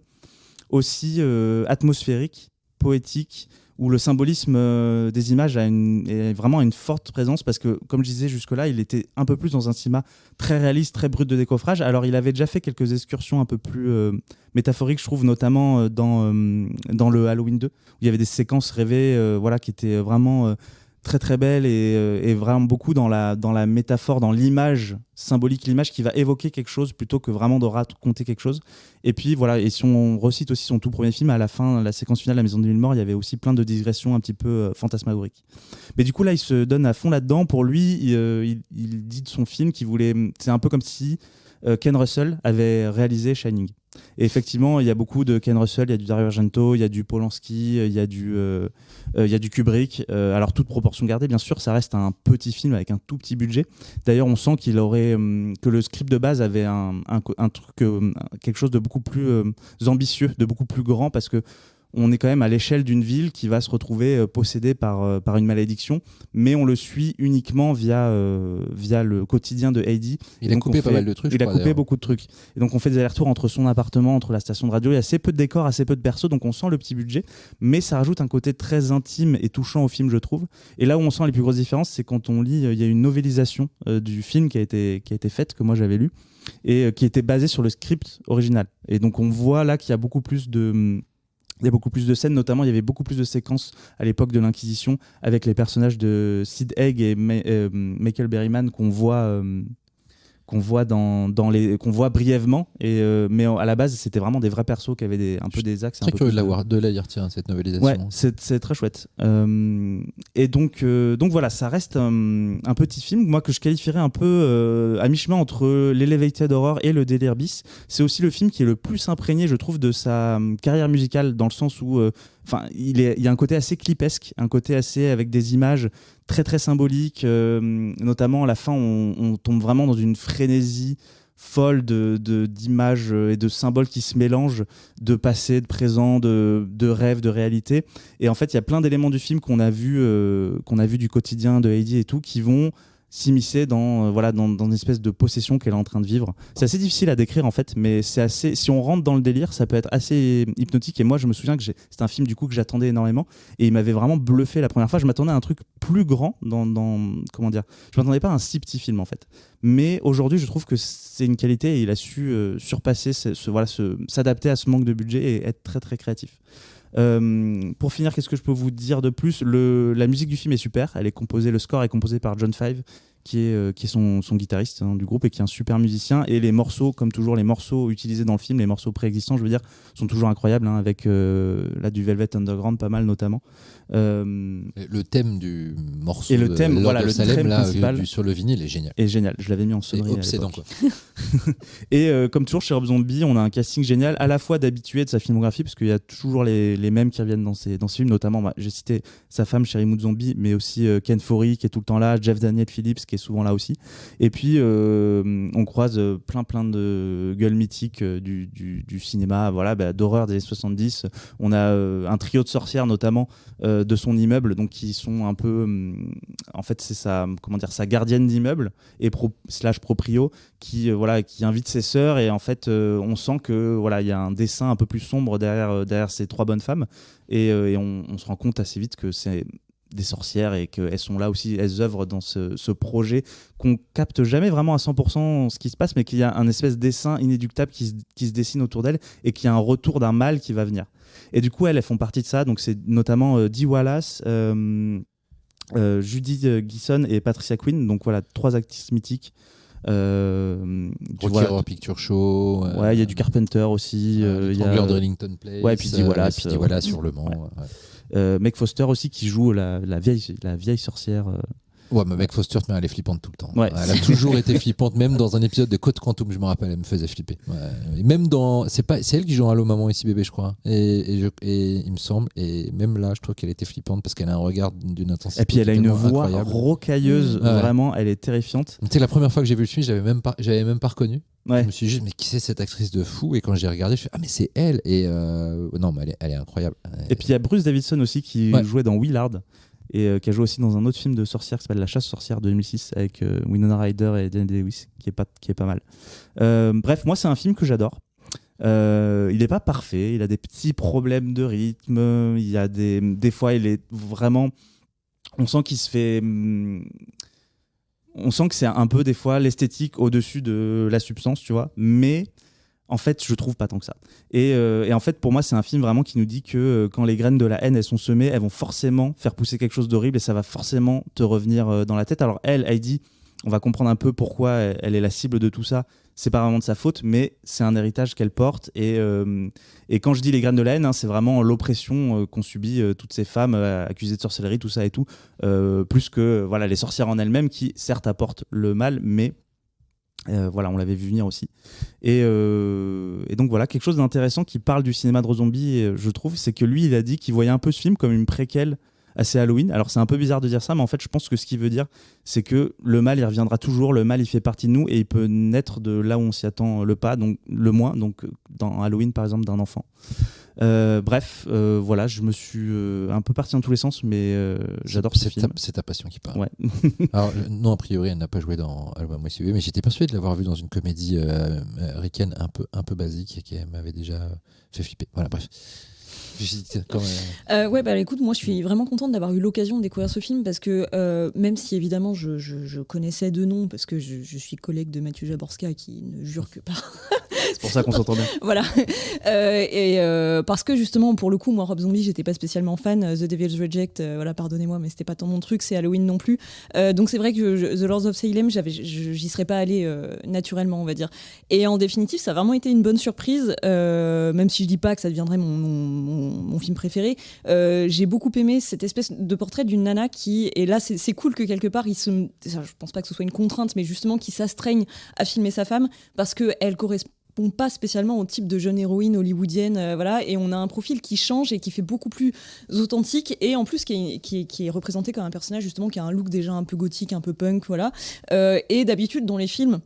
aussi atmosphérique, poétique, où le symbolisme des images est vraiment une forte présence, parce que, comme je disais jusque-là, il était un peu plus dans un cinéma très réaliste, très brut de décoffrage. Alors, il avait déjà fait quelques excursions un peu plus métaphoriques, je trouve, notamment dans le Halloween 2, où il y avait des séquences rêvées qui étaient vraiment très très belles et vraiment beaucoup dans la métaphore, dans l'image symbolique, l'image qui va évoquer quelque chose plutôt que vraiment de raconter quelque chose. Et puis voilà, et si on recite aussi son tout premier film, à la fin, la séquence finale, La Maison des Mille Morts, il y avait aussi plein de digressions un petit peu fantasmagoriques. Mais du coup là, il se donne à fond là-dedans. Pour lui, il dit de son film qu'il voulait... C'est un peu comme si Ken Russell avait réalisé Shining. Et effectivement, il y a beaucoup de Ken Russell, il y a du Dario Argento, il y a du Polanski, il y a du Kubrick. Alors, toute proportion gardée, bien sûr, ça reste un petit film avec un tout petit budget. D'ailleurs, on sent que le script de base avait quelque chose de beaucoup plus ambitieux, de beaucoup plus grand, parce que on est quand même à l'échelle d'une ville qui va se retrouver possédée par une malédiction, mais on le suit uniquement via le quotidien de Heidi. Il a coupé pas mal de trucs. Il a coupé beaucoup de trucs. Et donc on fait des allers-retours entre son appartement, entre la station de radio. Il y a assez peu de décors, assez peu de persos, donc on sent le petit budget, mais ça rajoute un côté très intime et touchant au film, je trouve. Et là où on sent les plus grosses différences, c'est quand on lit, il y a une novélisation du film qui a été faite, que moi j'avais lu, et qui était basée sur le script original. Et donc on voit là qu'il y a beaucoup plus de... Il y a beaucoup plus de scènes, notamment il y avait beaucoup plus de séquences à l'époque de l'Inquisition avec les personnages de Sid Haig et Michael Berryman qu'on voit brièvement, mais à la base c'était vraiment des vrais persos qui avaient un peu des axes. Très curieux de la lire, tiens, cette novélisation. Ouais, c'est très chouette. Et donc voilà, ça reste un petit film, moi, que je qualifierais un peu à mi-chemin entre l'Elevated Horror et le Délire bis. C'est aussi le film qui est le plus imprégné, je trouve, de sa carrière musicale, dans le sens où il y a un côté assez clipesque, un côté assez avec des images très très symboliques, notamment à la fin on tombe vraiment dans une frénésie folle d'images et de symboles qui se mélangent, de passé, de présent, de rêve, de réalité. Et en fait il y a plein d'éléments du film qu'on a vu du quotidien de Heidi et tout, qui vont s'immiscer dans une espèce de possession qu'elle est en train de vivre. C'est assez difficile à décrire en fait, mais si on rentre dans le délire, ça peut être assez hypnotique. Et moi je me souviens que c'est un film du coup que j'attendais énormément, et il m'avait vraiment bluffé la première fois. Je m'attendais à un truc plus grand comment dire, je m'attendais pas à un si petit film en fait. Mais aujourd'hui je trouve que c'est une qualité, et il a su surpasser s'adapter à ce manque de budget et être très très créatif. Pour finir, qu'est-ce que je peux vous dire de plus? La musique du film est super. Le score est composé par John Five, qui est son guitariste du groupe, et qui est un super musicien. Et les morceaux, comme toujours, les morceaux utilisés dans le film, les morceaux préexistants, je veux dire, sont toujours incroyables, avec du Velvet Underground, pas mal notamment. Le thème du morceau, et le thème, le Salem, thème là, principal, sur le vinyle est génial. Et génial, je l'avais mis en sonnerie. Obsédant, quoi. Et comme toujours chez Rob Zombie, on a un casting génial, à la fois d'habitués de sa filmographie, parce qu'il y a toujours les mêmes qui reviennent dans ce film, notamment j'ai cité sa femme Sherry Moon Zombie, mais aussi Ken Foree qui est tout le temps là, Jeff Daniel Phillips qui est souvent là aussi. Et puis on croise plein de gueules mythiques du cinéma, d'horreur des années 70. On a un trio de sorcières notamment de son immeuble, donc qui sont un peu en fait c'est sa gardienne d'immeuble et slash proprio qui invite ses sœurs, et en fait on sent que il y a un dessin un peu plus sombre derrière ces trois bonnes femmes, et on se rend compte assez vite que c'est des sorcières et qu'elles sont là aussi, elles œuvrent dans ce projet qu'on capte jamais vraiment à 100% ce qui se passe, mais qu'il y a un espèce de dessin inéluctable qui se dessine autour d'elles, et qu'il y a un retour d'un mal qui va venir. Et du coup elles font partie de ça, donc c'est notamment Dee Wallace, Judy Geeson et Patricia Quinn, donc voilà, trois actrices mythiques. Rocky Horror Picture Show, il y a du Carpenter aussi, il y a Drillington Place, et puis Dee Wallace, sur Le Mans, Meg Foster aussi qui joue la vieille sorcière. Ouais, mais Meg Foster, elle est flippante tout le temps. Ouais. Elle a toujours été flippante, même dans un épisode de Code Quantum, je me rappelle, elle me faisait flipper. Ouais. Et même c'est elle qui joue dans Allô Maman ici bébé, je crois. Et il me semble, et même là, je trouve qu'elle était flippante parce qu'elle a un regard d'une intensité. Et puis elle a une voix incroyable, rocailleuse, vraiment, elle est terrifiante. Tu sais, la première fois que j'ai vu le film, j'avais même pas reconnu. Ouais. Je me suis dit, mais qui c'est cette actrice de fou? Et quand j'ai regardé, je me suis dit, ah mais c'est elle. Et non, mais elle est incroyable. Et puis il y a Bruce Davison aussi qui jouait dans Willard, et qui a joué aussi dans un autre film de sorcière qui s'appelle La Chasse aux sorcières de 2006 avec Winona Ryder et Daniel Day-Lewis, qui est pas mal. Bref, moi c'est un film que j'adore. Il n'est pas parfait, il a des petits problèmes de rythme, il y a des fois il est vraiment... On sent qu'il se fait... On sent que c'est un peu des fois l'esthétique au-dessus de la substance, tu vois, mais en fait je trouve pas tant que ça. Et en fait pour moi c'est un film vraiment qui nous dit que quand les graines de la haine elles sont semées, elles vont forcément faire pousser quelque chose d'horrible et ça va forcément te revenir dans la tête. Alors elle, Heidi, on va comprendre un peu pourquoi elle est la cible de tout ça. C'est pas vraiment de sa faute, mais c'est un héritage qu'elle porte. Et quand je dis les graines de la haine, c'est vraiment l'oppression qu'ont subi toutes ces femmes accusées de sorcellerie, tout ça et tout, plus que voilà, les sorcières en elles-mêmes qui, certes, apportent le mal, mais voilà, on l'avait vu venir aussi. Et donc voilà, quelque chose d'intéressant qui parle du cinéma de zombie, je trouve, c'est que lui, il a dit qu'il voyait un peu ce film comme une préquelle assez Halloween. Alors c'est un peu bizarre de dire ça, mais en fait je pense que ce qu'il veut dire c'est que le mal il reviendra toujours, le mal il fait partie de nous et il peut naître de là où on s'y attend le moins, donc dans Halloween par exemple d'un enfant. Voilà, je me suis un peu parti dans tous les sens, mais j'adore ce film. C'est ta passion qui parle. Ouais. Alors non, a priori elle n'a pas joué dans Album SUV, mais j'étais persuadé de l'avoir vu dans une comédie américaine un peu basique et qui m'avait déjà fait flipper. Voilà, bref. Écoute, moi je suis vraiment contente d'avoir eu l'occasion de découvrir ce film parce que même si évidemment je connaissais de nom parce que je suis collègue de Mathieu Jaborska qui ne jure que par C'est pour ça qu'on s'entend bien. Voilà. Parce que justement, pour le coup, moi, Rob Zombie, j'étais pas spécialement fan. The Devil's Reject, voilà, pardonnez-moi, mais c'était pas tant mon truc. C'est Halloween non plus. Donc c'est vrai que The Lords of Salem, j'y serais pas allée naturellement, on va dire. Et en définitive, ça a vraiment été une bonne surprise, même si je dis pas que ça deviendrait mon film préféré. J'ai beaucoup aimé cette espèce de portrait d'une nana qui, et là, c'est cool que quelque part, je pense pas que ce soit une contrainte, mais justement, qui s'astreigne à filmer sa femme parce qu'elle correspond pas spécialement au type de jeune héroïne hollywoodienne, voilà, et on a un profil qui change et qui fait beaucoup plus authentique et en plus qui est représenté comme un personnage justement qui a un look déjà un peu gothique, un peu punk, voilà, et d'habitude dans les films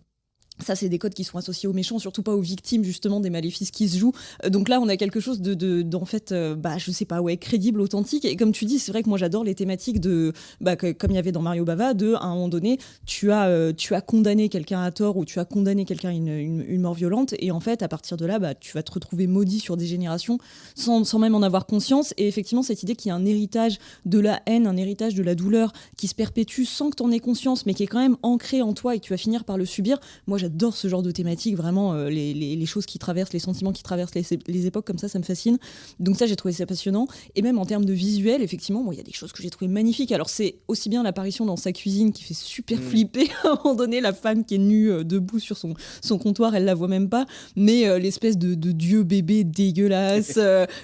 ça, c'est des codes qui sont associés aux méchants, surtout pas aux victimes justement des maléfices qui se jouent. Donc là, on a quelque chose en fait, je sais pas, ouais, crédible, authentique. Et comme tu dis, c'est vrai que moi j'adore les thématiques comme il y avait dans Mario Bava, à un moment donné, tu as condamné quelqu'un à tort ou tu as condamné quelqu'un à une mort violente. Et en fait, à partir de là, tu vas te retrouver maudit sur des générations sans même en avoir conscience. Et effectivement, cette idée qu'il y a un héritage de la haine, un héritage de la douleur qui se perpétue sans que tu en aies conscience, mais qui est quand même ancré en toi et que tu vas finir par le subir. Moi, j'adore ce genre de thématique, vraiment, les choses qui traversent, les sentiments qui traversent les époques, comme ça me fascine. Donc ça, j'ai trouvé ça passionnant. Et même en termes de visuel, effectivement, il y a des choses que j'ai trouvées magnifiques. Alors c'est aussi bien l'apparition dans sa cuisine qui fait super flipper, à un moment donné, la femme qui est nue debout sur son comptoir, elle la voit même pas, mais l'espèce de dieu bébé dégueulasse,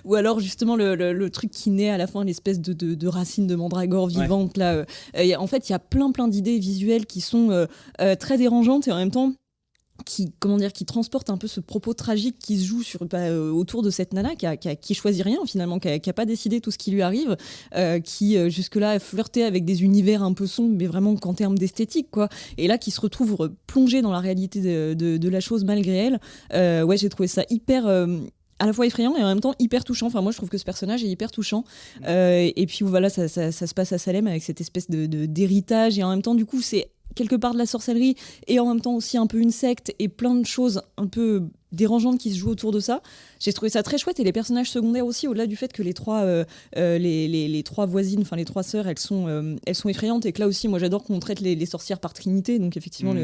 ou alors justement le truc qui naît à la fin, l'espèce de racine de mandragore vivante, là. En fait, il y a plein d'idées visuelles qui sont très dérangeantes et en même temps qui transporte un peu ce propos tragique qui se joue autour de cette nana qui choisit rien finalement, qui a pas décidé tout ce qui lui arrive, qui jusque-là a flirté avec des univers un peu sombres, mais vraiment qu'en termes d'esthétique, quoi. Et là, qui se retrouve plongée dans la réalité de la chose malgré elle. Ouais, j'ai trouvé ça hyper... à la fois effrayant et en même temps hyper touchant. Enfin, moi, je trouve que ce personnage est hyper touchant. Et puis voilà, ça se passe à Salem avec cette espèce d'héritage. Et en même temps, du coup, c'est quelque part de la sorcellerie et en même temps aussi un peu une secte et plein de choses un peu dérangeantes qui se jouent autour de ça. J'ai trouvé ça très chouette et les personnages secondaires aussi, au-delà du fait que les trois voisines, enfin les trois sœurs, elles sont effrayantes et que là aussi, moi j'adore qu'on traite les sorcières par trinité, donc effectivement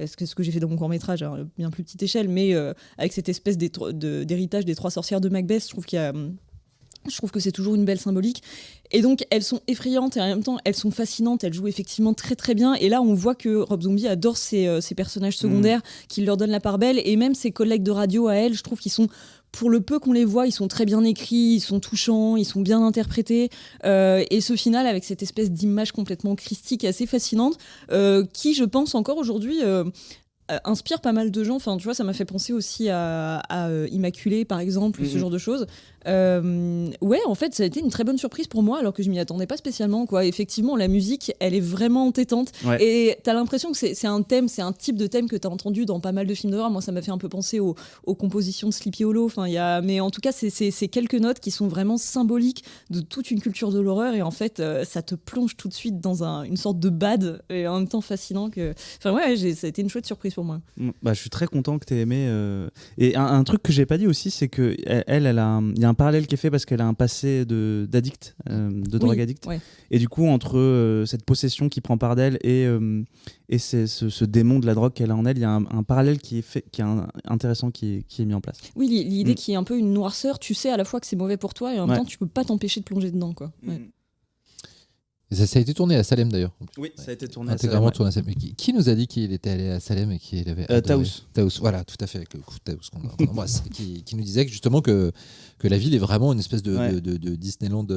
ce que j'ai fait dans mon court-métrage à bien plus petite échelle, mais avec cette espèce d'héritage des trois sorcières de Macbeth, je trouve que c'est toujours une belle symbolique. Et donc, elles sont effrayantes et en même temps, elles sont fascinantes. Elles jouent effectivement très très bien. Et là, on voit que Rob Zombie adore ces personnages secondaires, qu'il leur donne la part belle. Et même ses collègues de radio à elle, je trouve qu'ils sont, pour le peu qu'on les voit, ils sont très bien écrits, ils sont touchants, ils sont bien interprétés. Et ce final, avec cette espèce d'image complètement christique assez fascinante, qui, je pense, encore aujourd'hui... inspire pas mal de gens. Enfin, tu vois, ça m'a fait penser aussi à Immaculée, par exemple, ce genre de choses. Ouais, en fait, ça a été une très bonne surprise pour moi, alors que je m'y attendais pas spécialement, quoi. Effectivement, la musique, elle est vraiment entêtante. Ouais. Et t'as l'impression que c'est un thème, c'est un type de thème que t'as entendu dans pas mal de films d'horreur. Moi, ça m'a fait un peu penser aux compositions de Sleepy Hollow. Enfin, mais en tout cas, c'est quelques notes qui sont vraiment symboliques de toute une culture de l'horreur. Et en fait, ça te plonge tout de suite dans une sorte de bad et en même temps fascinant. Enfin, ouais, ça a été une chouette surprise pour moi. Bah, je suis très content que tu aies aimé. Et un truc que j'ai pas dit aussi, c'est que il y a un parallèle qui est fait parce qu'elle a un passé d'addict, de drogue addict. Ouais. Et du coup, entre cette possession qui prend part d'elle et ce démon de la drogue qu'elle a en elle, il y a un parallèle qui est intéressant qui est mis en place. Oui, l'idée qui est un peu une noirceur, tu sais à la fois que c'est mauvais pour toi et en même temps tu peux pas t'empêcher de plonger dedans, quoi. Ouais. Ça a été tourné à Salem d'ailleurs. Oui, ça a été tourné à Intégralement Salem. tourné à Salem. Mais qui nous a dit qu'il était allé à Salem et qu'il avait adoré Taous, voilà, tout à fait, avec le coup de Taous qu'on embrasse, qui nous disait que justement que la ville est vraiment une espèce de Disneyland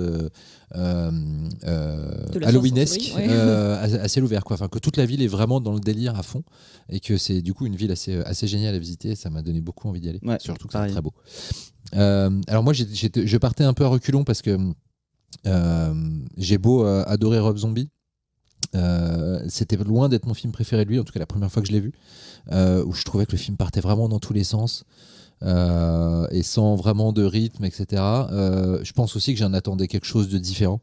Halloweenesque, à ciel ouvert, quoi. Enfin, que toute la ville est vraiment dans le délire à fond et que c'est du coup une ville assez géniale à visiter. Ça m'a donné beaucoup envie d'y aller, surtout que c'est très beau. Alors moi, je partais un peu à reculons parce que j'ai beau adorer Rob Zombie, c'était loin d'être mon film préféré de lui, en tout cas la première fois que je l'ai vu, où je trouvais que le film partait vraiment dans tous les sens et sans vraiment de rythme, etc. Je pense aussi que j'en attendais quelque chose de différent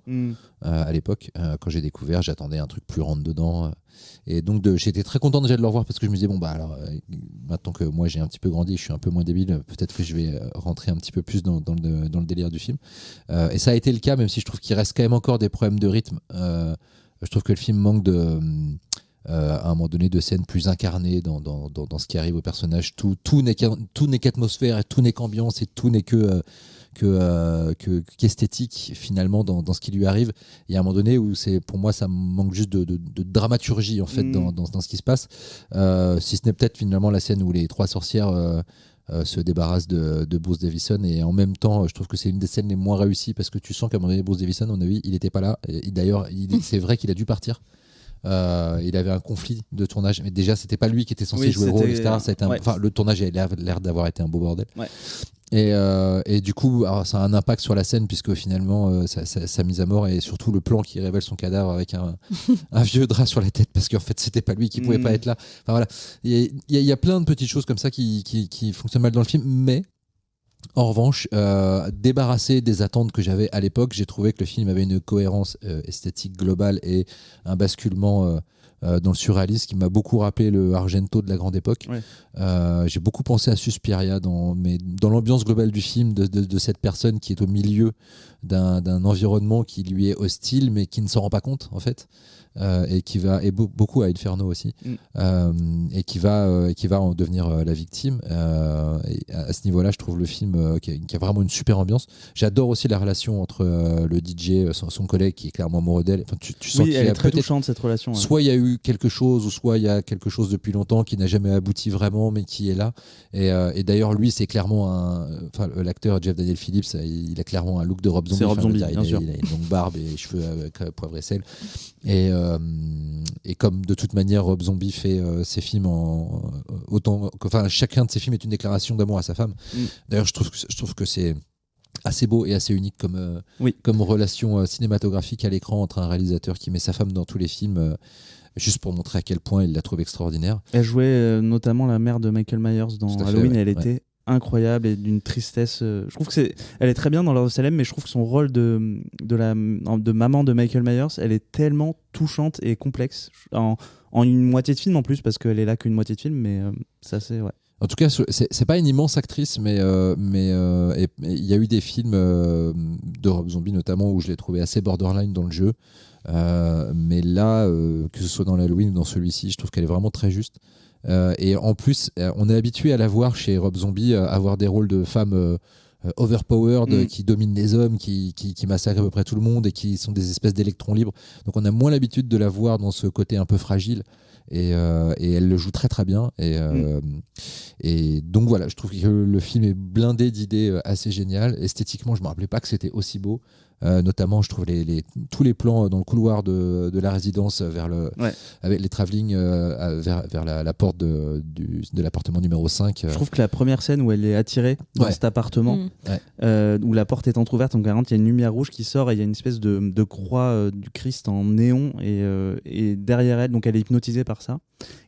à l'époque. Quand j'ai découvert, j'attendais un truc plus rentre dedans. Et donc j'étais très content déjà de le revoir parce que je me disais maintenant que moi j'ai un petit peu grandi, je suis un peu moins débile, peut-être que je vais rentrer un petit peu plus dans le délire du film. Et ça a été le cas, même si je trouve qu'il reste quand même encore des problèmes de rythme. Je trouve que le film manque à un moment donné de scènes plus incarnées dans ce qui arrive au personnage. Tout n'est qu'atmosphère et tout n'est qu'ambiance et tout n'est qu'esthétique finalement dans ce qui lui arrive. Il y a un moment donné où pour moi ça manque juste de dramaturgie en fait dans ce qui se passe, si ce n'est peut-être finalement la scène où les trois sorcières se débarrassent de Bruce Davison, et en même temps je trouve que c'est une des scènes les moins réussies parce que tu sens qu'à un moment donné Bruce Davison, à mon avis, il n'était pas là, et d'ailleurs c'est vrai qu'il a dû partir. Il avait un conflit de tournage, mais déjà c'était pas lui qui était censé jouer le rôle, etc. Ça a été le tournage a l'air d'avoir été un beau bordel. Et du coup, alors, ça a un impact sur la scène puisque finalement sa mise à mort, et surtout le plan qui révèle son cadavre avec un vieux drap sur la tête, parce qu'en fait c'était pas lui qui pouvait pas être là. Enfin voilà, il y a plein de petites choses comme ça qui fonctionnent mal dans le film, mais en revanche, débarrassé des attentes que j'avais à l'époque, j'ai trouvé que le film avait une cohérence esthétique globale et un basculement dans le surréalisme qui m'a beaucoup rappelé le Argento de la grande époque. J'ai beaucoup pensé à Suspiria dans l'ambiance globale du film, de cette personne qui est au milieu d'un environnement qui lui est hostile mais qui ne s'en rend pas compte en fait. Et beaucoup à Inferno aussi, et qui va en devenir la victime. Et à ce niveau-là, je trouve le film qui a vraiment une super ambiance. J'adore aussi la relation entre le DJ, son collègue, qui est clairement amoureux d'elle. Enfin, tu sens qu'il elle y est très touchante cette relation. Soit il y a eu quelque chose, ou soit il y a quelque chose depuis longtemps qui n'a jamais abouti vraiment, mais qui est là. Et d'ailleurs, lui, c'est clairement l'acteur Jeff Daniel Phillips, il a clairement un look de Rob Zombie. C'est Rob Zombie, bien sûr. Il a une longue barbe et les cheveux avec poivre et sel. Et comme de toute manière Rob Zombie fait ses films chacun de ses films est une déclaration d'amour à sa femme. D'ailleurs je trouve que c'est assez beau et assez unique comme relation cinématographique à l'écran entre un réalisateur qui met sa femme dans tous les films, juste pour montrer à quel point il la trouve extraordinaire. Elle jouait notamment la mère de Michael Myers dans Halloween, et elle était incroyable et d'une tristesse. Je trouve que elle est très bien dans Lord of Salem, mais je trouve que son rôle de maman de Michael Myers, elle est tellement touchante et complexe en une moitié de film en plus, parce qu'elle est là qu'une moitié de film, mais ça c'est En tout cas, c'est pas une immense actrice, mais il y a eu des films de Rob Zombie notamment où je l'ai trouvé assez borderline dans le jeu, mais là, que ce soit dans l'Halloween ou dans celui-ci, je trouve qu'elle est vraiment très juste. Et en plus, on est habitué à la voir chez Rob Zombie avoir des rôles de femmes overpowered, qui dominent les hommes, qui massacrent à peu près tout le monde et qui sont des espèces d'électrons libres. Donc on a moins l'habitude de la voir dans ce côté un peu fragile. Et elle le joue très très bien. Et donc voilà, je trouve que le film est blindé d'idées assez géniales. Esthétiquement, je ne me rappelais pas que c'était aussi beau. Notamment, je trouve tous les plans dans le couloir de la résidence avec les travelling vers la porte de l'appartement numéro 5. Je trouve que la première scène où elle est attirée dans cet appartement, où la porte est entrouverte, donc il y a une lumière rouge qui sort et il y a une espèce de croix du Christ en néon, et derrière elle, donc elle est hypnotisée par ça,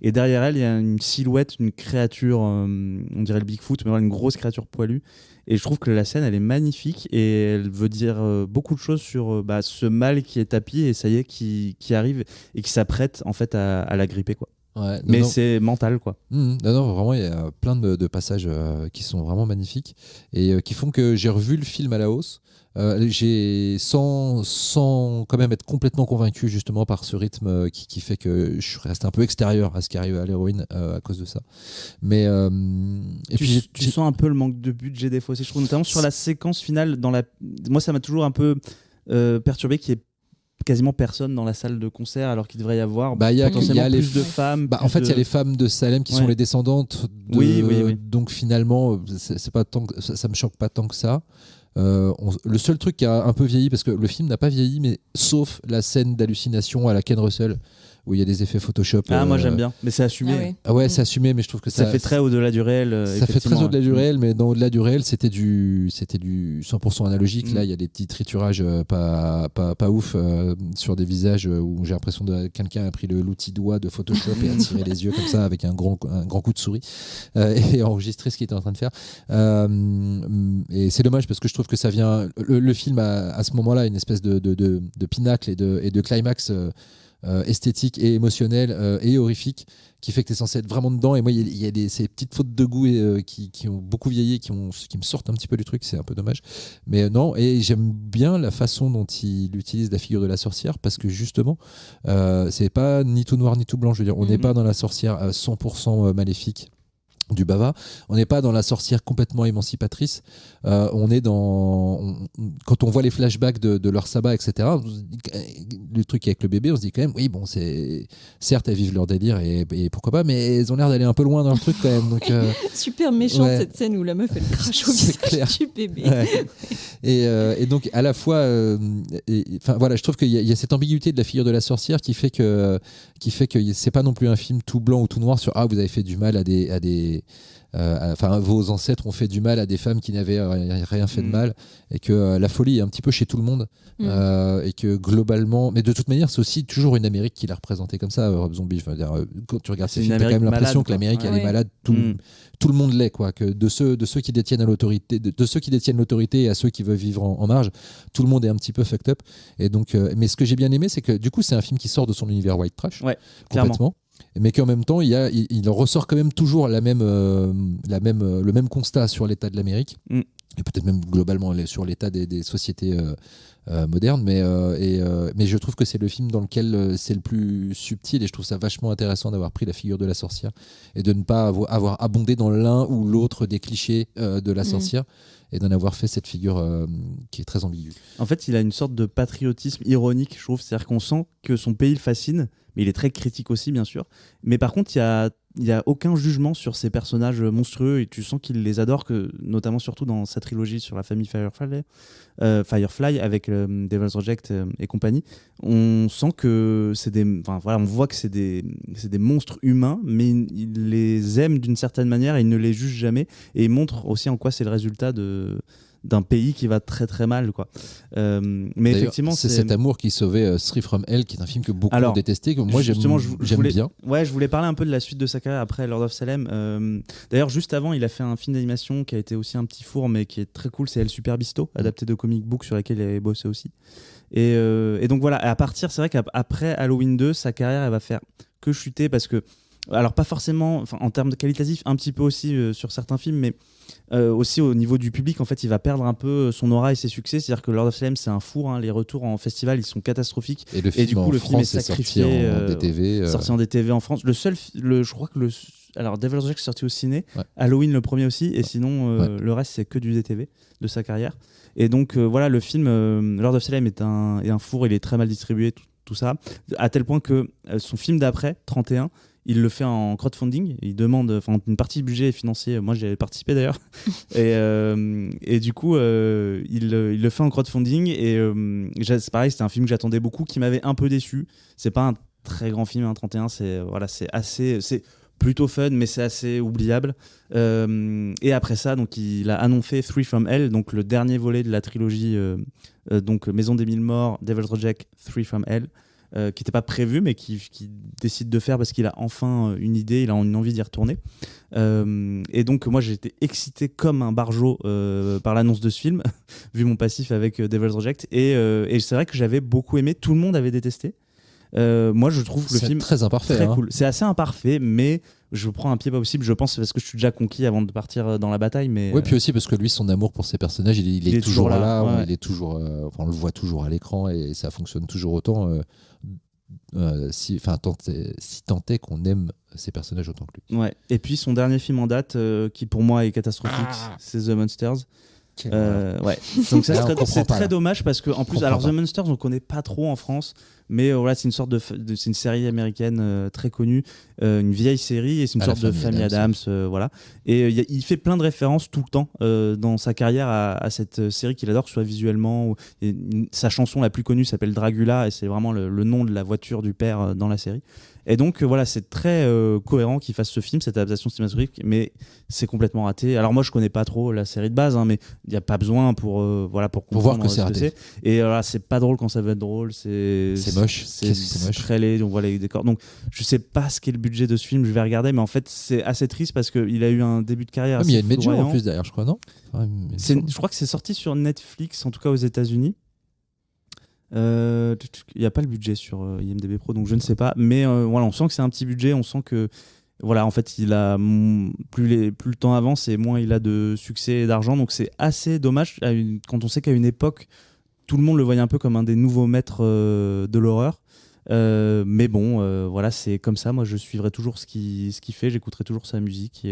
et derrière elle il y a une silhouette, une créature, on dirait le Bigfoot, mais une grosse créature poilue. Et je trouve que la scène, elle est magnifique, et elle veut dire beaucoup de choses sur ce mal qui est tapis, et ça y est, qui arrive et qui s'apprête en fait à la gripper, quoi. Ouais, mais c'est mental, quoi. Non, vraiment, il y a plein de passages qui sont vraiment magnifiques et qui font que j'ai revu le film à la hausse. Sans quand même être complètement convaincu justement par ce rythme qui fait que je reste un peu extérieur à ce qui arrive à l'héroïne à cause de ça. Mais tu sens un peu le manque de budget des fois aussi, je trouve, notamment sur la séquence finale. Moi, ça m'a toujours un peu perturbé qu'il y ait quasiment personne dans la salle de concert alors qu'il devrait y avoir potentiellement plus de femmes. En fait, il y a les femmes de Salem qui sont les descendantes oui. Donc finalement, c'est pas tant que, ça me choque pas tant que ça. Le seul truc qui a un peu vieilli, parce que le film n'a pas vieilli, mais sauf la scène d'hallucination à la Ken Russell, où il y a des effets Photoshop. Moi j'aime bien, mais c'est assumé. C'est assumé, mais je trouve que ça fait très au-delà du réel. Ça fait très au-delà du réel, mais dans au-delà du réel, c'était du 100% analogique. Là, il y a des petits triturages pas ouf sur des visages où j'ai l'impression que quelqu'un a pris l'outil doigt de Photoshop et a tiré les yeux comme ça avec un grand coup de souris et enregistré ce qu'il était en train de faire. Et c'est dommage parce que je trouve que ça vient. Le film a à ce moment-là une espèce de pinacle et de climax. Esthétique et émotionnel et horrifique qui fait que tu es censé être vraiment dedans, et moi il y a ces petites fautes de goût qui ont beaucoup vieilli, qui me sortent un petit peu du truc, c'est un peu dommage, mais non. Et j'aime bien la façon dont il utilise la figure de la sorcière, parce que justement c'est pas ni tout noir ni tout blanc, je veux dire, on n'est pas dans la sorcière 100% maléfique du Bava, on n'est pas dans la sorcière complètement émancipatrice, on est quand on voit les flashbacks de leur sabbat, etc., le truc avec le bébé, on se dit quand même, oui bon, c'est certes elles vivent leur délire et pourquoi pas, mais elles ont l'air d'aller un peu loin dans le truc quand même, donc super méchante cette scène où la meuf elle crache au visage du bébé. Et donc à la fois voilà, je trouve qu'il y a cette ambiguïté de la figure de la sorcière qui fait que c'est pas non plus un film tout blanc ou tout noir sur vous avez fait du mal à des vos ancêtres ont fait du mal à des femmes qui n'avaient rien fait de mal, et que la folie est un petit peu chez tout le monde, et que globalement, mais de toute manière c'est aussi toujours une Amérique qui l'a représenté comme ça. Rob Zombie, je veux dire, quand tu regardes ces films, t'as quand même l'impression que l'Amérique elle est malade, tout le monde l'est, quoi, que de ceux qui détiennent l'autorité, de ceux qui détiennent l'autorité et à ceux qui veulent vivre en marge, tout le monde est un petit peu fucked up. Et donc mais ce que j'ai bien aimé, c'est que du coup c'est un film qui sort de son univers white trash, complètement, mais qu'en même temps il ressort quand même toujours le même constat sur l'état de l'Amérique, et peut-être même globalement sur l'état des sociétés modernes, mais je trouve que c'est le film dans lequel c'est le plus subtil, et je trouve ça vachement intéressant d'avoir pris la figure de la sorcière et de ne pas avoir abondé dans l'un ou l'autre des clichés de la sorcière, et d'en avoir fait cette figure qui est très ambiguë. En fait, il a une sorte de patriotisme ironique, je trouve, c'est-à-dire qu'on sent que son pays le fascine, mais il est très critique aussi, bien sûr. Mais par contre, il y a aucun jugement sur ces personnages monstrueux, et tu sens qu'il les adore, notamment surtout dans sa trilogie sur la famille Firefly avec Devil's Reject et compagnie. On sent que on voit que c'est des monstres humains, mais il les aime d'une certaine manière et il ne les juge jamais, et il montre aussi en quoi c'est le résultat d'un pays qui va très très mal, quoi. Mais effectivement, c'est cet amour qui sauvait Three from Hell, qui est un film que beaucoup ont détesté, que moi j'aime bien. Ouais, je voulais parler un peu de la suite de sa carrière après Lord of Salem. D'ailleurs, juste avant, il a fait un film d'animation qui a été aussi un petit four, mais qui est très cool, c'est El Superbisto, adapté de comic book sur laquelle il avait bossé aussi. Et donc voilà, c'est vrai qu'après Halloween 2, sa carrière elle va faire que chuter, parce que, alors pas forcément en termes de qualitatif, un petit peu aussi sur certains films, mais aussi au niveau du public, en fait, il va perdre un peu son aura et ses succès. C'est-à-dire que Lord of Salem, c'est un four, les retours en festival, ils sont catastrophiques. Et du coup, le film est sacrifié, sorti en DTV en France. Je crois que alors Devil's Reject est sorti au ciné, Halloween le premier aussi, et sinon le reste c'est que du DTV de sa carrière. Et donc voilà, le film Lord of Salem est un four, il est très mal distribué, tout ça, à tel point que son film d'après, 31, il le fait en crowdfunding, il demande, une partie du budget est financier, moi j'y avais participé d'ailleurs, et du coup il le fait en crowdfunding, et c'est pareil, c'était un film que j'attendais beaucoup, qui m'avait un peu déçu. C'est pas un très grand film, 31, c'est plutôt fun, mais c'est assez oubliable. Et après ça, donc il a annoncé Three from Hell, donc le dernier volet de la trilogie, donc Maison des Mille Morts, Devil's Reject, Three from Hell, qui n'était pas prévu, mais qui décide de faire parce qu'il a enfin une idée, il a une envie d'y retourner. Et donc moi j'ai été excité comme un barjot par l'annonce de ce film, vu mon passif avec Devil's Reject, et c'est vrai que j'avais beaucoup aimé, tout le monde avait détesté. Moi, je trouve le C'est film très imparfait. très hein. cool. C'est assez imparfait, mais je prends un pied pas possible. Je pense parce que je suis déjà conquis avant de partir dans la bataille. Mais Oui, puis aussi parce que lui, son amour pour ses personnages, il est toujours là. ouais. Il est toujours, on le voit toujours à l'écran et ça fonctionne toujours autant. Si tant est qu'on aime ses personnages autant que lui. ouais. Et puis son dernier film en date, qui pour moi est catastrophique, c'est The Monsters. Ouais. Donc ça, Là, on comprend c'est pas, très là. dommage parce que en plus, comprend alors pas. The Monsters, on connaît pas trop en France, mais voilà, c'est une sorte c'est une série américaine très connue, une vieille série, et c'est une À sorte la de famille famille Addams, Adams, voilà. Et il fait plein de références tout le temps dans sa carrière à cette série qu'il adore, que ce soit visuellement. Sa chanson la plus connue s'appelle Dragula, et c'est vraiment le nom de la voiture du père dans la série. Et donc voilà, c'est très cohérent qu'il fasse ce film, cette adaptation cinématographique, mais c'est complètement raté. Alors moi, je connais pas trop la série de base, hein, mais il n'y a pas besoin pour voir comprendre que c'est ce raté. Et voilà, c'est pas drôle quand ça veut être drôle. C'est moche. C'est Qu'est-ce que c'est moche. très laid. On voit les décors. Donc je sais pas ce qu'est le budget de ce film. Je vais regarder, mais en fait, c'est assez triste parce qu'il a eu un début de carrière. Ah, mais il y a assez une major en foudroyant. plus derrière, je crois, non Je crois que c'est sorti sur Netflix, en tout cas aux États-Unis. Il n'y a pas le budget sur IMDb Pro, donc je ne sais pas. Mais voilà, on sent que c'est un petit budget. On sent que voilà, en fait, plus le temps avance et moins il a de succès et d'argent. Donc c'est assez dommage quand on sait qu'à une époque, tout le monde le voyait un peu comme un des nouveaux maîtres de l'horreur. Mais bon, voilà, c'est comme ça. Moi, je suivrai toujours ce qu'il fait, j'écouterai toujours sa musique.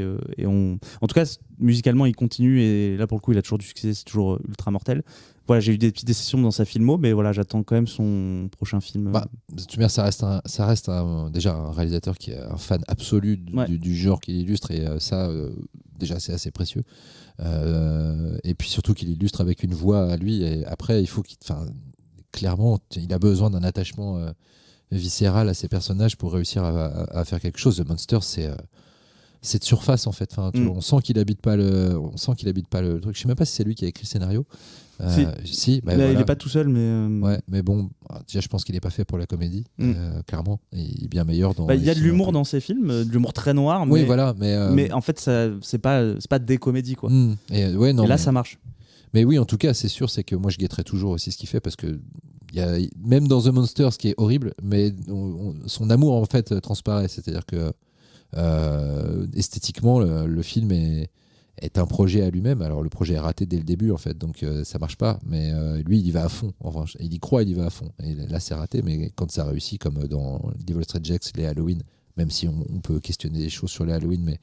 En tout cas, musicalement, il continue. Et là, pour le coup, il a toujours du succès, c'est toujours ultra mortel. Voilà, j'ai eu des petites déceptions dans sa filmo, mais voilà, j'attends quand même son prochain film. Bah, de toute manière, ça reste déjà un réalisateur qui est un fan absolu du genre qu'il illustre, et ça, déjà, c'est assez précieux. Et puis surtout qu'il illustre avec une voix à lui. Et après, il faut clairement, il a besoin d'un attachement viscéral à ses personnages pour réussir à faire quelque chose. The Monster, c'est de surface en fait. On sent qu'il habite pas le truc. Je sais même pas si c'est lui qui a écrit le scénario. Si, Là, voilà. il est pas tout seul, mais Ouais, mais bon, déjà je pense qu'il est pas fait pour la comédie, clairement. Et il est bien meilleur dans. il y a les de films l'humour un peu. dans ses films, de l'humour très noir, Oui, mais, voilà, mais en fait, c'est pas des comédies quoi. Et, non, Et là, mais, ça marche. mais oui, en tout cas, c'est sûr, c'est que moi je guetterai toujours aussi ce qu'il fait, parce que même dans The Monster, ce qui est horrible, mais son amour en fait transparaît. C'est-à-dire que esthétiquement, le film est un projet à lui-même. Alors le projet est raté dès le début en fait, donc ça marche pas, mais lui il y va à fond. En revanche, il y croit, il y va à fond, et là c'est raté, mais quand ça réussit, comme dans Devil Rejects, les Halloween, même si on peut questionner des choses sur les Halloween,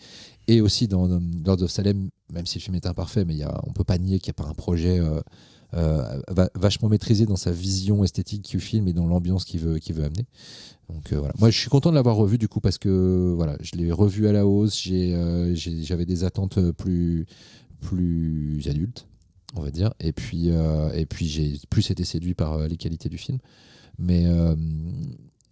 et aussi dans Lords of Salem, même si le film est imparfait, mais on peut pas nier qu'il n'y a pas un projet vachement maîtrisé dans sa vision esthétique du film et dans l'ambiance qu'il veut amener. Donc voilà. Moi je suis content de l'avoir revu du coup, parce que voilà, je l'ai revu à la hausse. J'avais des attentes plus adultes, on va dire, et puis j'ai plus été séduit par les qualités du film. Mais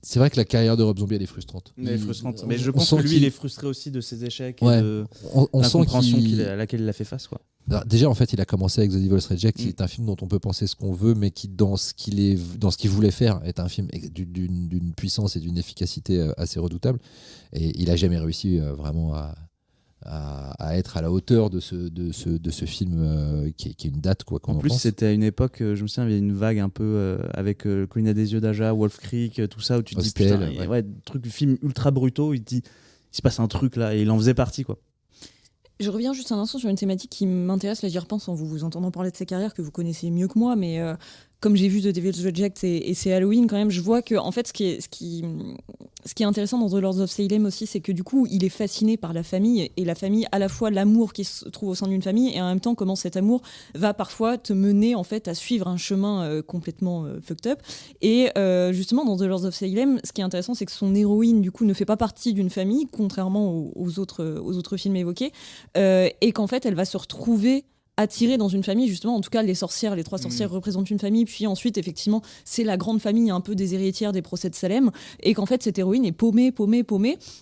c'est vrai que la carrière de Rob Zombie, elle est frustrante. Mais frustrante. Mais je pense que lui, il est frustré aussi de ses échecs et de on sent l'incompréhension à laquelle il a fait face, quoi. Alors, déjà, en fait, il a commencé avec The Devil's Reject, qui est un film dont on peut penser ce qu'on veut, mais qui, dans ce qu'il voulait faire, est un film d'une puissance et d'une efficacité assez redoutable. Et il a jamais réussi vraiment à être à la hauteur de ce film qui est une date, quoi. En plus, c'était à une époque, je me souviens, il y avait une vague un peu avec Colline a des yeux d'Aja, Wolf Creek, tout ça, où tu te dis, Hostel, putain, truc du film ultra brutaux, il te dit, il se passe un truc là, et il en faisait partie, quoi. Je reviens juste un instant sur une thématique qui m'intéresse, là j'y repense en vous entendant parler de ses carrières que vous connaissez mieux que moi, mais comme j'ai vu The Devil's Reject et c'est Halloween quand même, je vois que en fait ce qui est intéressant dans The Lords of Salem aussi, c'est que du coup il est fasciné par la famille, et la famille, à la fois l'amour qui se trouve au sein d'une famille, et en même temps comment cet amour va parfois te mener en fait à suivre un chemin complètement fucked up. Et justement dans The Lords of Salem, ce qui est intéressant, c'est que son héroïne du coup ne fait pas partie d'une famille, contrairement aux autres films évoqués, et qu'en fait elle va se retrouver attirée dans une famille, justement, en tout cas les trois sorcières représentent une famille, puis ensuite effectivement c'est la grande famille un peu des héritières des procès de Salem, et qu'en fait cette héroïne est paumée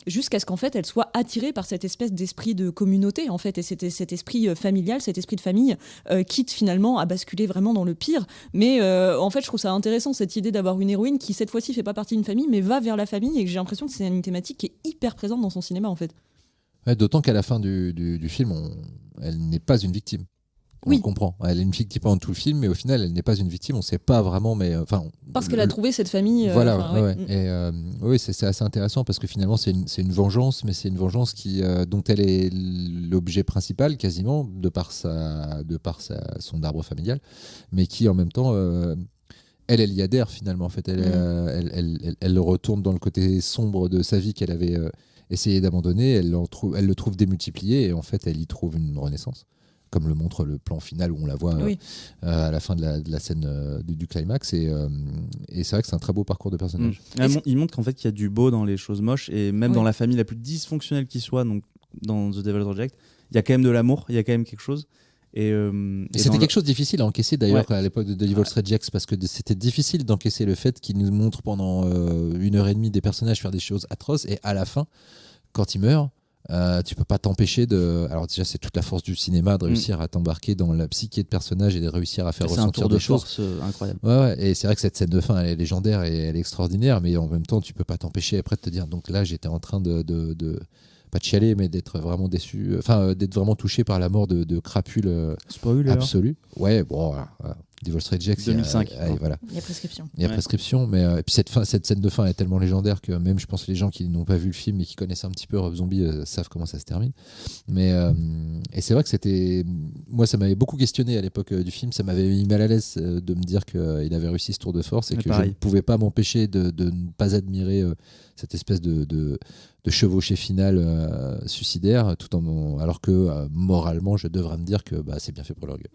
jusqu'à ce qu'en fait elle soit attirée par cette espèce d'esprit de communauté en fait, et cet esprit familial, cet esprit de famille, quitte finalement à basculer vraiment dans le pire. Mais en fait je trouve ça intéressant cette idée d'avoir une héroïne qui cette fois-ci fait pas partie d'une famille mais va vers la famille, et que j'ai l'impression que c'est une thématique qui est hyper présente dans son cinéma en fait. Ouais, d'autant qu'à la fin du film, elle n'est pas une victime. On le comprend. Elle est une victime pendant tout le film, mais au final, elle n'est pas une victime. On ne sait pas vraiment, mais parce qu'elle a trouvé cette famille. Voilà. Et oui, c'est assez intéressant parce que finalement, c'est une vengeance, mais c'est une vengeance dont elle est l'objet principal quasiment de par son arbre familial, mais qui en même temps, elle y adhère finalement. En fait, elle retourne dans le côté sombre de sa vie qu'elle avait essayé d'abandonner. Elle le trouve démultiplié et en fait, elle y trouve une renaissance. Comme le montre le plan final où on la voit à la fin de la scène du climax. Et c'est vrai que c'est un très beau parcours de personnage. Il montre qu'en fait, qu'il y a du beau dans les choses moches, et même dans la famille la plus dysfonctionnelle qui soit, donc dans The Devil's Reject, il y a quand même de l'amour, il y a quand même quelque chose. Et c'était quelque chose de difficile à encaisser d'ailleurs à l'époque de The Devil's Reject, parce que c'était difficile d'encaisser le fait qu'il nous montre pendant 1h30 des personnages faire des choses atroces, et à la fin, quand ils meurent, tu peux pas t'empêcher de. Alors déjà, c'est toute la force du cinéma de réussir à t'embarquer dans la psyché de personnage et de réussir à faire ressentir des choses. C'est un tour de force incroyable. Ouais, et c'est vrai que cette scène de fin, elle est légendaire et elle est extraordinaire, mais en même temps, tu peux pas t'empêcher après de te dire. Donc là, j'étais en train de pas de chialer, mais d'être vraiment déçu, d'être vraiment touché par la mort de crapule absolue. Ouais, bon, voilà. Devil's Reject, 2005. Voilà. Il y a prescription. Il y a prescription, mais et puis cette scène de fin est tellement légendaire que même je pense que les gens qui n'ont pas vu le film et qui connaissent un petit peu Rob Zombie savent comment ça se termine. Mais et c'est vrai que moi ça m'avait beaucoup questionné à l'époque du film, ça m'avait mis mal à l'aise de me dire qu'il avait réussi ce tour de force et que je ne pouvais pas m'empêcher de ne pas admirer cette espèce de chevauchée finale suicidaire, alors que moralement je devrais me dire que c'est bien fait pour leur gueule.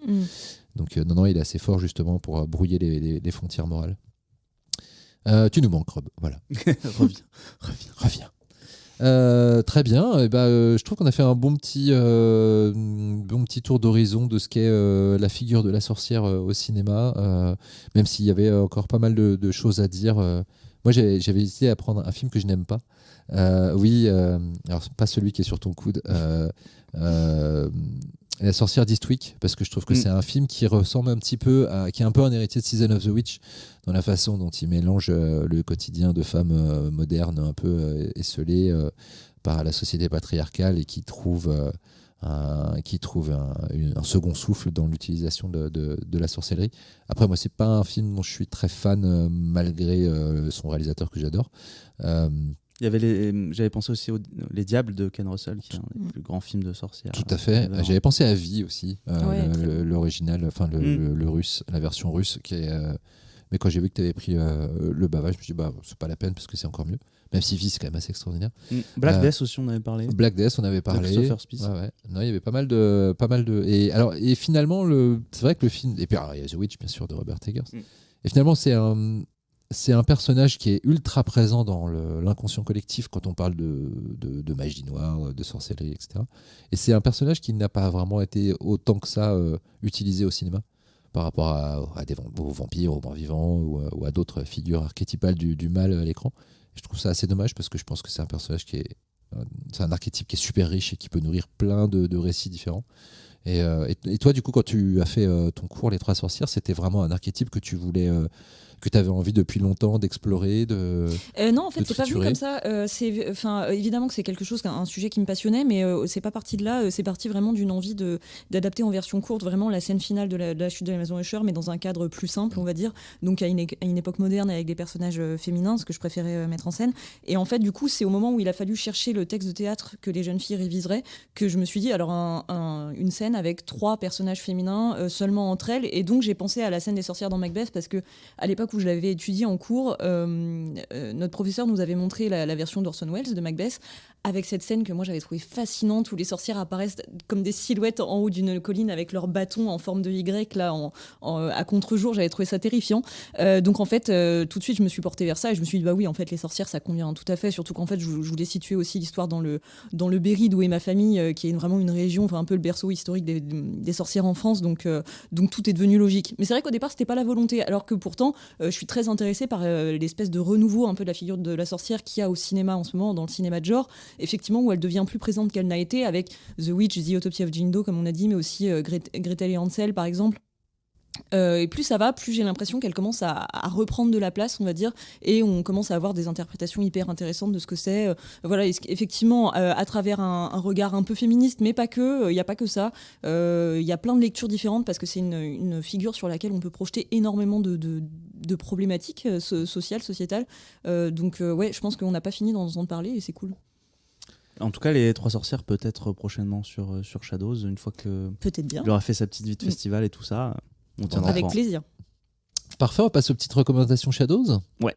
Donc non, il est assez fort justement pour brouiller les frontières morales. Tu nous manques, Rob. Voilà. Reviens. Très bien. Je trouve qu'on a fait un bon petit tour d'horizon de ce qu'est la figure de la sorcière au cinéma, même s'il y avait encore pas mal de choses à dire. Moi, j'avais hésité à prendre un film que je n'aime pas. Alors pas celui qui est sur ton coude. La sorcière d'Eastwick, parce que je trouve que c'est un film qui ressemble un petit peu qui est un peu un héritier de Season of the Witch dans la façon dont il mélange le quotidien de femmes modernes un peu esselées par la société patriarcale et qui trouve un second souffle dans l'utilisation de la sorcellerie. Après, moi, c'est pas un film dont je suis très fan malgré son réalisateur que j'adore. J'avais pensé aussi Les Diables de Ken Russell, qui est un des plus grands films de sorcière. Tout à fait. J'avais pensé à Vie aussi, l'original, le russe, la version russe, qui est. Mais quand j'ai vu que tu avais pris le Bava, je me suis dit c'est pas la peine parce que c'est encore mieux. Même si Vie, c'est quand même assez extraordinaire. Black Death aussi, on avait parlé. Black Death, on avait parlé. Christopher Spies. Non, il y avait pas mal de. Et finalement, c'est vrai que le film. Et puis, il y a The Witch, bien sûr, de Robert Eggers. Et finalement, c'est un personnage qui est ultra présent dans l'inconscient collectif quand on parle de magie noire, de sorcellerie, etc. Et c'est un personnage qui n'a pas vraiment été autant que ça utilisé au cinéma par rapport aux vampires, aux morts vivants ou à d'autres figures archétypales du mal à l'écran. Et je trouve ça assez dommage parce que je pense que c'est un personnage c'est un archétype qui est super riche et qui peut nourrir plein de récits différents. Et toi, du coup, quand tu as fait ton cours Les Trois Sorcières, c'était vraiment un archétype que tu voulais, que tu avais envie depuis longtemps d'explorer, non, en fait, c'est pas vu comme ça. Évidemment que c'est quelque chose, un sujet qui me passionnait, mais c'est pas parti de là. C'est parti vraiment d'une envie d'adapter en version courte vraiment la scène finale de la chute de la maison Usher, mais dans un cadre plus simple, on va dire. Donc à une époque moderne avec des personnages féminins, ce que je préférais mettre en scène. Et en fait, du coup, c'est au moment où il a fallu chercher le texte de théâtre que les jeunes filles réviseraient que je me suis dit, alors une scène avec 3 personnages féminins seulement entre elles. Et donc j'ai pensé à la scène des sorcières dans Macbeth parce que à l'époque où je l'avais étudié en cours, notre professeur nous avait montré la version d'Orson Welles de Macbeth avec cette scène que moi j'avais trouvée fascinante où les sorcières apparaissent comme des silhouettes en haut d'une colline avec leur bâton en forme de Y là à contre-jour. J'avais trouvé ça terrifiant. Donc en fait tout de suite je me suis portée vers ça et je me suis dit oui en fait les sorcières ça convient tout à fait, surtout qu'en fait je voulais situer aussi l'histoire dans le Berry d'où est ma famille qui est vraiment une région, un peu le berceau historique des sorcières en France, donc tout est devenu logique. Mais c'est vrai qu'au départ c'était pas la volonté, alors que pourtant je suis très intéressée par l'espèce de renouveau un peu de la figure de la sorcière qu'il y a au cinéma en ce moment, dans le cinéma de genre, effectivement où elle devient plus présente qu'elle n'a été avec The Witch, The Autopsy of Jane Doe comme on a dit, mais aussi Gretel et Hansel par exemple. Et plus ça va, plus j'ai l'impression qu'elle commence à reprendre de la place, on va dire, et on commence à avoir des interprétations hyper intéressantes de ce que c'est. Voilà, effectivement, à travers un regard un peu féministe, mais pas que, il n'y a pas que ça. Il y a plein de lectures différentes parce que c'est une figure sur laquelle on peut projeter énormément de problématiques sociales, sociétales. Donc ouais, je pense qu'on n'a pas fini d'en parler et c'est cool. En tout cas, les Trois Sorcières peut-être prochainement sur Shadows, une fois que peut-être bien. Il aura fait sa petite vie de festival et tout ça. On tiendra avec plaisir. Parfait, on passe aux petites recommandations Shadows. Ouais.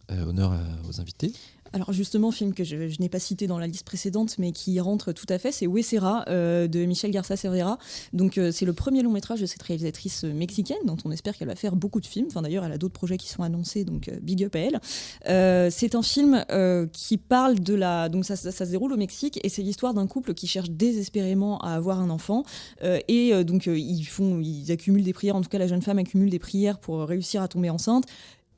Honneur aux invités. Alors justement, film que je n'ai pas cité dans la liste précédente, mais qui rentre tout à fait, c'est Huesera de Michel Garza Cervera. Donc c'est le premier long métrage de cette réalisatrice mexicaine, dont on espère qu'elle va faire beaucoup de films. Enfin d'ailleurs, elle a d'autres projets qui sont annoncés, donc big up à elle. C'est un film qui parle de la... Donc ça se déroule au Mexique, et c'est l'histoire d'un couple qui cherche désespérément à avoir un enfant. Donc ils accumulent des prières, en tout cas la jeune femme accumule des prières pour réussir à tomber enceinte.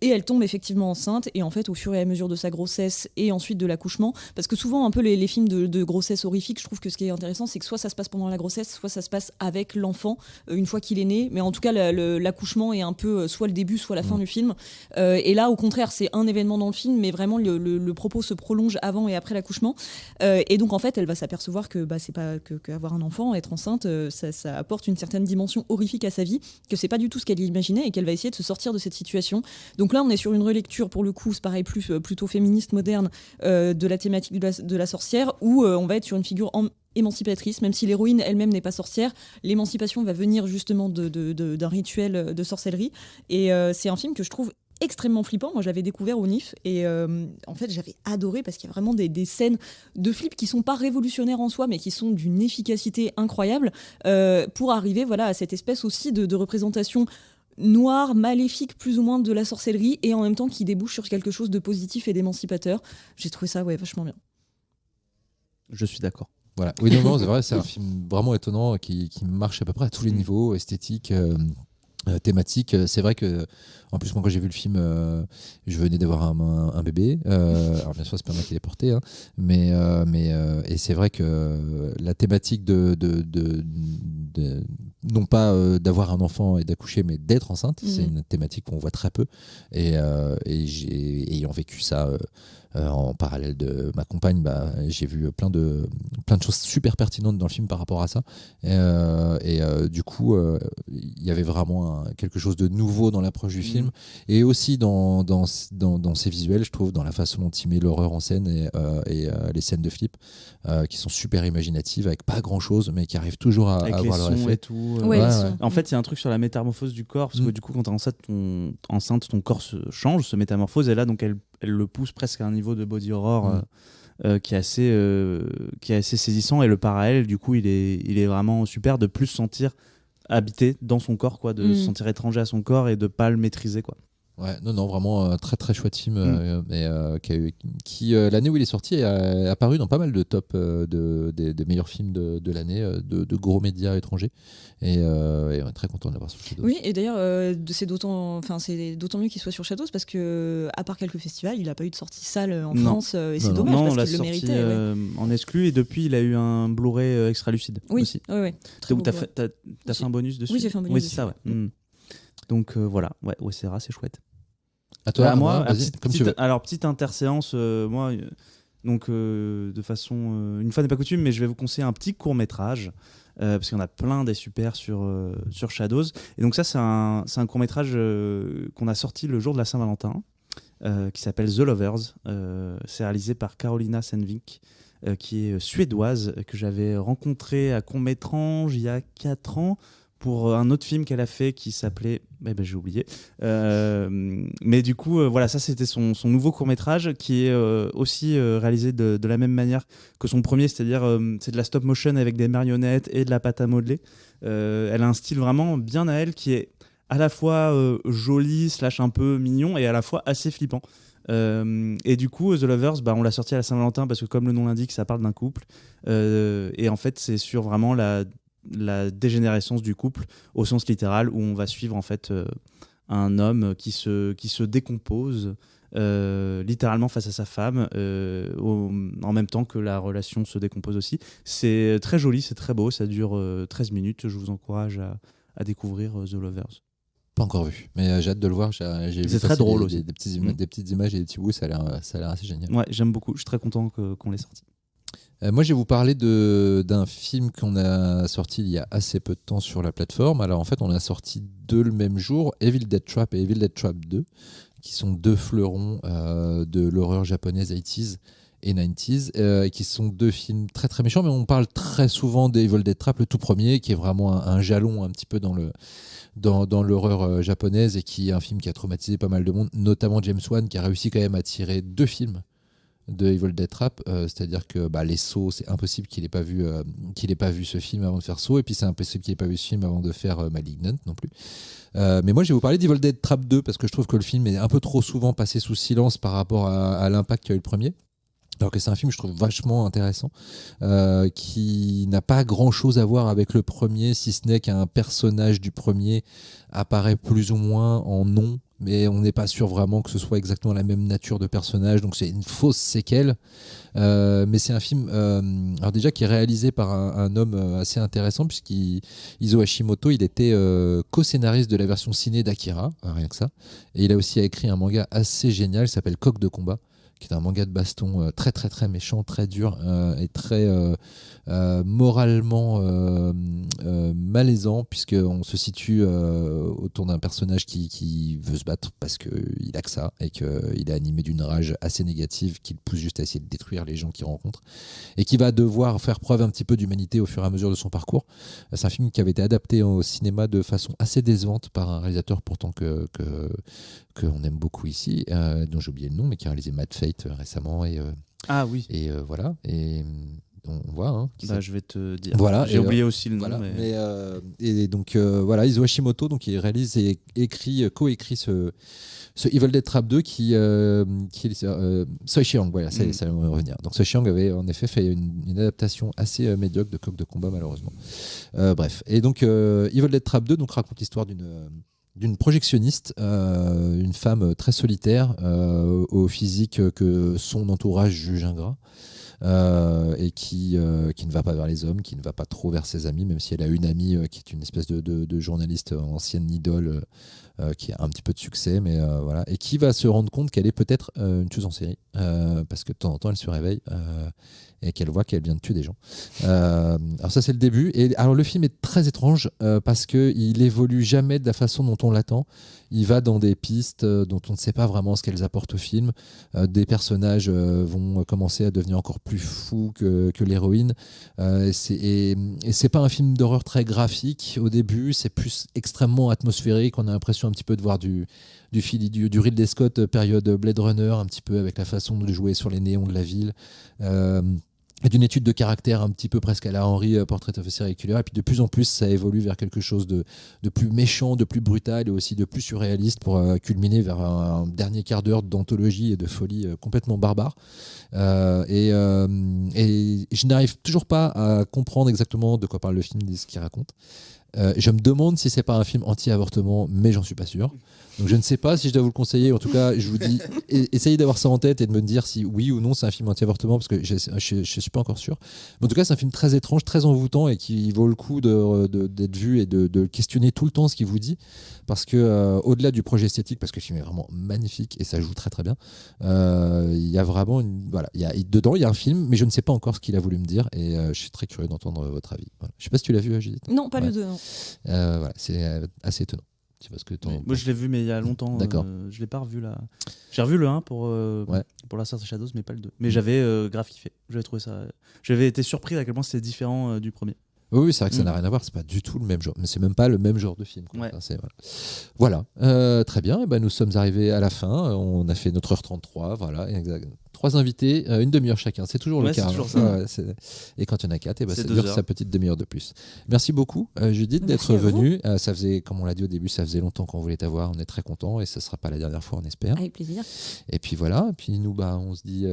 Et elle tombe effectivement enceinte, et en fait au fur et à mesure de sa grossesse et ensuite de l'accouchement, parce que souvent un peu les films de grossesse horrifique, je trouve que ce qui est intéressant c'est que soit ça se passe pendant la grossesse, soit ça se passe avec l'enfant une fois qu'il est né, mais en tout cas l'accouchement est un peu soit le début soit la fin du film, et là au contraire c'est un événement dans le film, mais vraiment le propos se prolonge avant et après l'accouchement, et donc en fait elle va s'apercevoir que c'est pas que avoir un enfant, être enceinte, ça apporte une certaine dimension horrifique à sa vie, que c'est pas du tout ce qu'elle imaginait, et qu'elle va essayer de se sortir de cette situation. Donc là, on est sur une relecture, pour le coup, c'est pareil, plutôt féministe, moderne, de la thématique de la sorcière, où on va être sur une figure émancipatrice, même si l'héroïne elle-même n'est pas sorcière. L'émancipation va venir justement d'un rituel de sorcellerie. Et c'est un film que je trouve extrêmement flippant. Moi, j'avais découvert au NIF, et en fait, j'avais adoré parce qu'il y a vraiment des scènes de flip qui sont pas révolutionnaires en soi, mais qui sont d'une efficacité incroyable, pour arriver à cette espèce aussi de représentation noir, maléfique plus ou moins de la sorcellerie, et en même temps qui débouche sur quelque chose de positif et d'émancipateur. J'ai trouvé ça vachement bien. Je suis d'accord. Voilà. Oui, non, c'est vrai, c'est un film vraiment étonnant qui marche à peu près à tous les niveaux, esthétique, thématique. C'est vrai que, en plus, moi, quand j'ai vu le film, je venais d'avoir un bébé. Alors, bien sûr, c'est pas moi qui l'ai porté, hein, mais et c'est vrai que la thématique non pas d'avoir un enfant et d'accoucher, mais d'être enceinte, c'est une thématique qu'on voit très peu. Et ayant vécu ça en parallèle de ma compagne, j'ai vu plein de choses super pertinentes dans le film par rapport à ça. Du coup, il y avait vraiment quelque chose de nouveau dans l'approche du film, et aussi dans ses visuels, je trouve, dans la façon dont il met l'horreur en scène, et les scènes de flip qui sont super imaginatives, avec pas grand chose, mais qui arrivent toujours à avoir leur effet. Et tout. Ouais. En fait, il y a un truc sur la métamorphose du corps, parce que du coup, quand tu es enceinte, ton corps se change, se métamorphose, et là, donc, elle le pousse presque à un niveau de body horror qui est assez saisissant, et le parallèle, du coup, il est vraiment super de plus se sentir habité dans son corps, quoi, de se sentir étranger à son corps et de pas le maîtriser, quoi. Ouais, non, vraiment très très chouette film, qui l'année où il est sorti est apparu dans pas mal de top des meilleurs films de l'année, de gros médias étrangers, et on est très content de l'avoir sur Shadows. Oui, et d'ailleurs c'est d'autant mieux qu'il soit sur Shadows, parce que à part quelques festivals, il n'a pas eu de sortie salle en France, et c'est dommage, parce qu'il le méritait. En exclu, et depuis il a eu un Blu-ray extra lucide aussi. Oui. Donc t'as fait un bonus dessus. Oui, j'ai fait un bonus. Oui, c'est ça, ouais. Donc voilà, Huesera, c'est chouette. À toi, moi, comme tu veux. Alors, petite interséance, moi, donc de façon, une fois n'est pas coutume, mais je vais vous conseiller un petit court-métrage, parce qu'il y en a plein des super sur Shadows. Et donc ça, c'est un court-métrage qu'on a sorti le jour de la Saint-Valentin, qui s'appelle The Lovers. C'est réalisé par Carolina Sandvik, qui est suédoise, que j'avais rencontrée à Courtmétrange il y a 4 ans, pour un autre film qu'elle a fait qui s'appelait... j'ai oublié. Mais du coup, ça c'était son nouveau court-métrage, qui est aussi réalisé de la même manière que son premier, c'est-à-dire c'est de la stop motion avec des marionnettes et de la pâte à modeler. Elle a un style vraiment bien à elle, qui est à la fois joli / un peu mignon, et à la fois assez flippant. Et du coup, The Lovers, on l'a sorti à la Saint-Valentin parce que, comme le nom l'indique, ça parle d'un couple, et en fait c'est sur vraiment la dégénérescence du couple au sens littéral, où on va suivre en fait un homme qui se décompose littéralement face à sa femme, en même temps que la relation se décompose aussi. C'est très joli, c'est très beau, ça dure 13 minutes. Je vous encourage à découvrir The Lovers. Pas encore vu, mais j'ai hâte de le voir. J'ai vu C'est très passer drôle des, aussi. des petites images et des petits bouts, ça a l'air assez génial. Ouais, j'aime beaucoup. Je suis très content qu'on l'ait sorti. Moi, je vais vous parler d'un film qu'on a sorti il y a assez peu de temps sur la plateforme. Alors, en fait, on a sorti deux le même jour, Evil Dead Trap et Evil Dead Trap 2, qui sont deux fleurons de l'horreur japonaise 80s et 90s, qui sont deux films très très méchants, mais on parle très souvent d'Evil Dead Trap, le tout premier, qui est vraiment un jalon un petit peu dans l'horreur japonaise et qui est un film qui a traumatisé pas mal de monde, notamment James Wan, qui a réussi quand même à tirer deux films de Evil Dead Trap, c'est-à-dire que les Saw, c'est impossible qu'il ait pas vu ce film avant de faire Saw, et puis c'est impossible qu'il ait pas vu ce film avant de faire Malignant non plus. Mais moi je vais vous parler d'Evil Dead Trap 2 parce que je trouve que le film est un peu trop souvent passé sous silence par rapport à l'impact qu'a eu le premier. Alors que c'est un film, je trouve, vachement intéressant, qui n'a pas grand-chose à voir avec le premier, si ce n'est qu'un personnage du premier apparaît plus ou moins en nom, mais on n'est pas sûr vraiment que ce soit exactement la même nature de personnage, donc c'est une fausse séquelle. Mais c'est un film alors déjà qui est réalisé par un homme assez intéressant, puisqu'Izo Hashimoto, il était co-scénariste de la version ciné d'Akira, rien que ça, et il a aussi écrit un manga assez génial, il s'appelle Coq de combat, qui est un manga de baston très très très méchant, très dur et très moralement malaisant, puisqu'on se situe autour d'un personnage qui veut se battre parce qu'il a que ça et qu'il est animé d'une rage assez négative qui le pousse juste à essayer de détruire les gens qu'il rencontre et qui va devoir faire preuve un petit peu d'humanité au fur et à mesure de son parcours. C'est un film qui avait été adapté au cinéma de façon assez décevante par un réalisateur pourtant qu'on aime beaucoup ici, dont j'ai oublié le nom, mais qui a réalisé Mad Fate récemment. Ah oui. Et voilà. Et on voit. Hein, je vais te dire. Voilà, j'ai oublié aussi le nom. Voilà, mais... et donc voilà, Izo Hashimoto, donc il réalise et co-écrit ce Evil Dead Trap 2 qui est Soi Chiang, voilà, ça va revenir. Donc Soi Chiang avait en effet fait une adaptation assez médiocre de Coq de combat, malheureusement. Bref, et donc Evil Dead Trap 2 donc raconte l'histoire d'une projectionniste, une femme très solitaire, au physique que son entourage juge ingrat, et qui ne va pas vers les hommes, qui ne va pas trop vers ses amis, même si elle a une amie qui est une espèce de journaliste ancienne idole, qui a un petit peu de succès, mais voilà, et qui va se rendre compte qu'elle est peut-être une tueuse en série, parce que de temps en temps elle se réveille et qu'elle voit qu'elle vient de tuer des gens. Alors ça c'est le début. Et alors le film est très étrange parce qu'il évolue jamais de la façon dont on l'attend. Il va dans des pistes dont on ne sait pas vraiment ce qu'elles apportent au film. Des personnages vont commencer à devenir encore plus fous que l'héroïne. Et c'est pas un film d'horreur très graphique au début. C'est plus extrêmement atmosphérique. On a l'impression un petit peu de voir du Ridley Scott période Blade Runner, un petit peu avec la façon de jouer sur les néons de la ville. Et d'une étude de caractère un petit peu presque à la Henry, Portrait of a Serial Killer, et puis de plus en plus ça évolue vers quelque chose de plus méchant, de plus brutal et aussi de plus surréaliste pour culminer vers un dernier quart d'heure d'anthologie et de folie complètement barbare. Et je n'arrive toujours pas à comprendre exactement de quoi parle le film et ce qu'il raconte. Je me demande si c'est pas un film anti-avortement, mais j'en suis pas sûr. Donc je ne sais pas si je dois vous le conseiller. En tout cas, je vous dis, essayez d'avoir ça en tête et de me dire si oui ou non c'est un film anti-avortement, parce que je suis pas encore sûr. Mais en tout cas, c'est un film très étrange, très envoûtant et qui vaut le coup d'être vu et de questionner tout le temps ce qu'il vous dit, parce que au-delà du projet esthétique, parce que le film est vraiment magnifique et ça joue très très bien. Il y a vraiment dedans il y a un film, mais je ne sais pas encore ce qu'il a voulu me dire et je suis très curieux d'entendre votre avis. Voilà. Je sais pas si tu l'as vu, Judith. Non, pas le 2. Voilà, c'est assez étonnant. Moi je l'ai vu mais il y a longtemps. D'accord. Je l'ai pas revu là. J'ai revu le 1 pour la Sorte Shadows, mais pas le 2. Mais j'avais grave kiffé. J'avais trouvé ça. J'avais été surpris à quel point c'était différent du premier. Oui, c'est vrai que ça n'a rien à voir, c'est pas du tout le même genre, mais c'est même pas le même genre de film. Ouais. Enfin, voilà. Très bien, et ben, nous sommes arrivés à la fin, on a fait notre heure 33, voilà, 3 invités, une demi-heure chacun, c'est toujours le cas. Toujours ça. Et quand il y en a 4, et ben, C'est ça 2 dure heures. sa petite demi-heure de plus. Merci beaucoup, Judith, d'être Merci à vous. venue. Ça faisait, comme on l'a dit au début, ça faisait longtemps qu'on voulait t'avoir, on est très contents, et ce sera pas la dernière fois, on espère. Avec plaisir. Et puis voilà, et puis nous, on se dit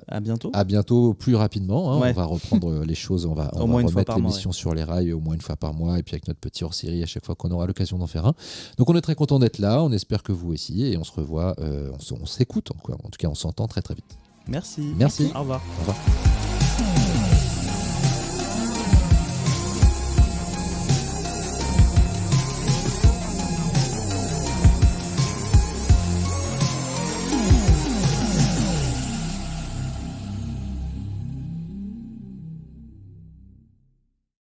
À bientôt. à bientôt plus rapidement. Hein. Ouais. On va reprendre les choses, on va moins une fois remettre par mois, l'émission sur les rails au moins une fois par mois, et puis avec notre petit hors-série à chaque fois qu'on aura l'occasion d'en faire un. Donc on est très content d'être là, on espère que vous aussi, et on se revoit, on s'écoute, en tout cas on s'entend très très vite. Merci. Merci. Au revoir. Au revoir.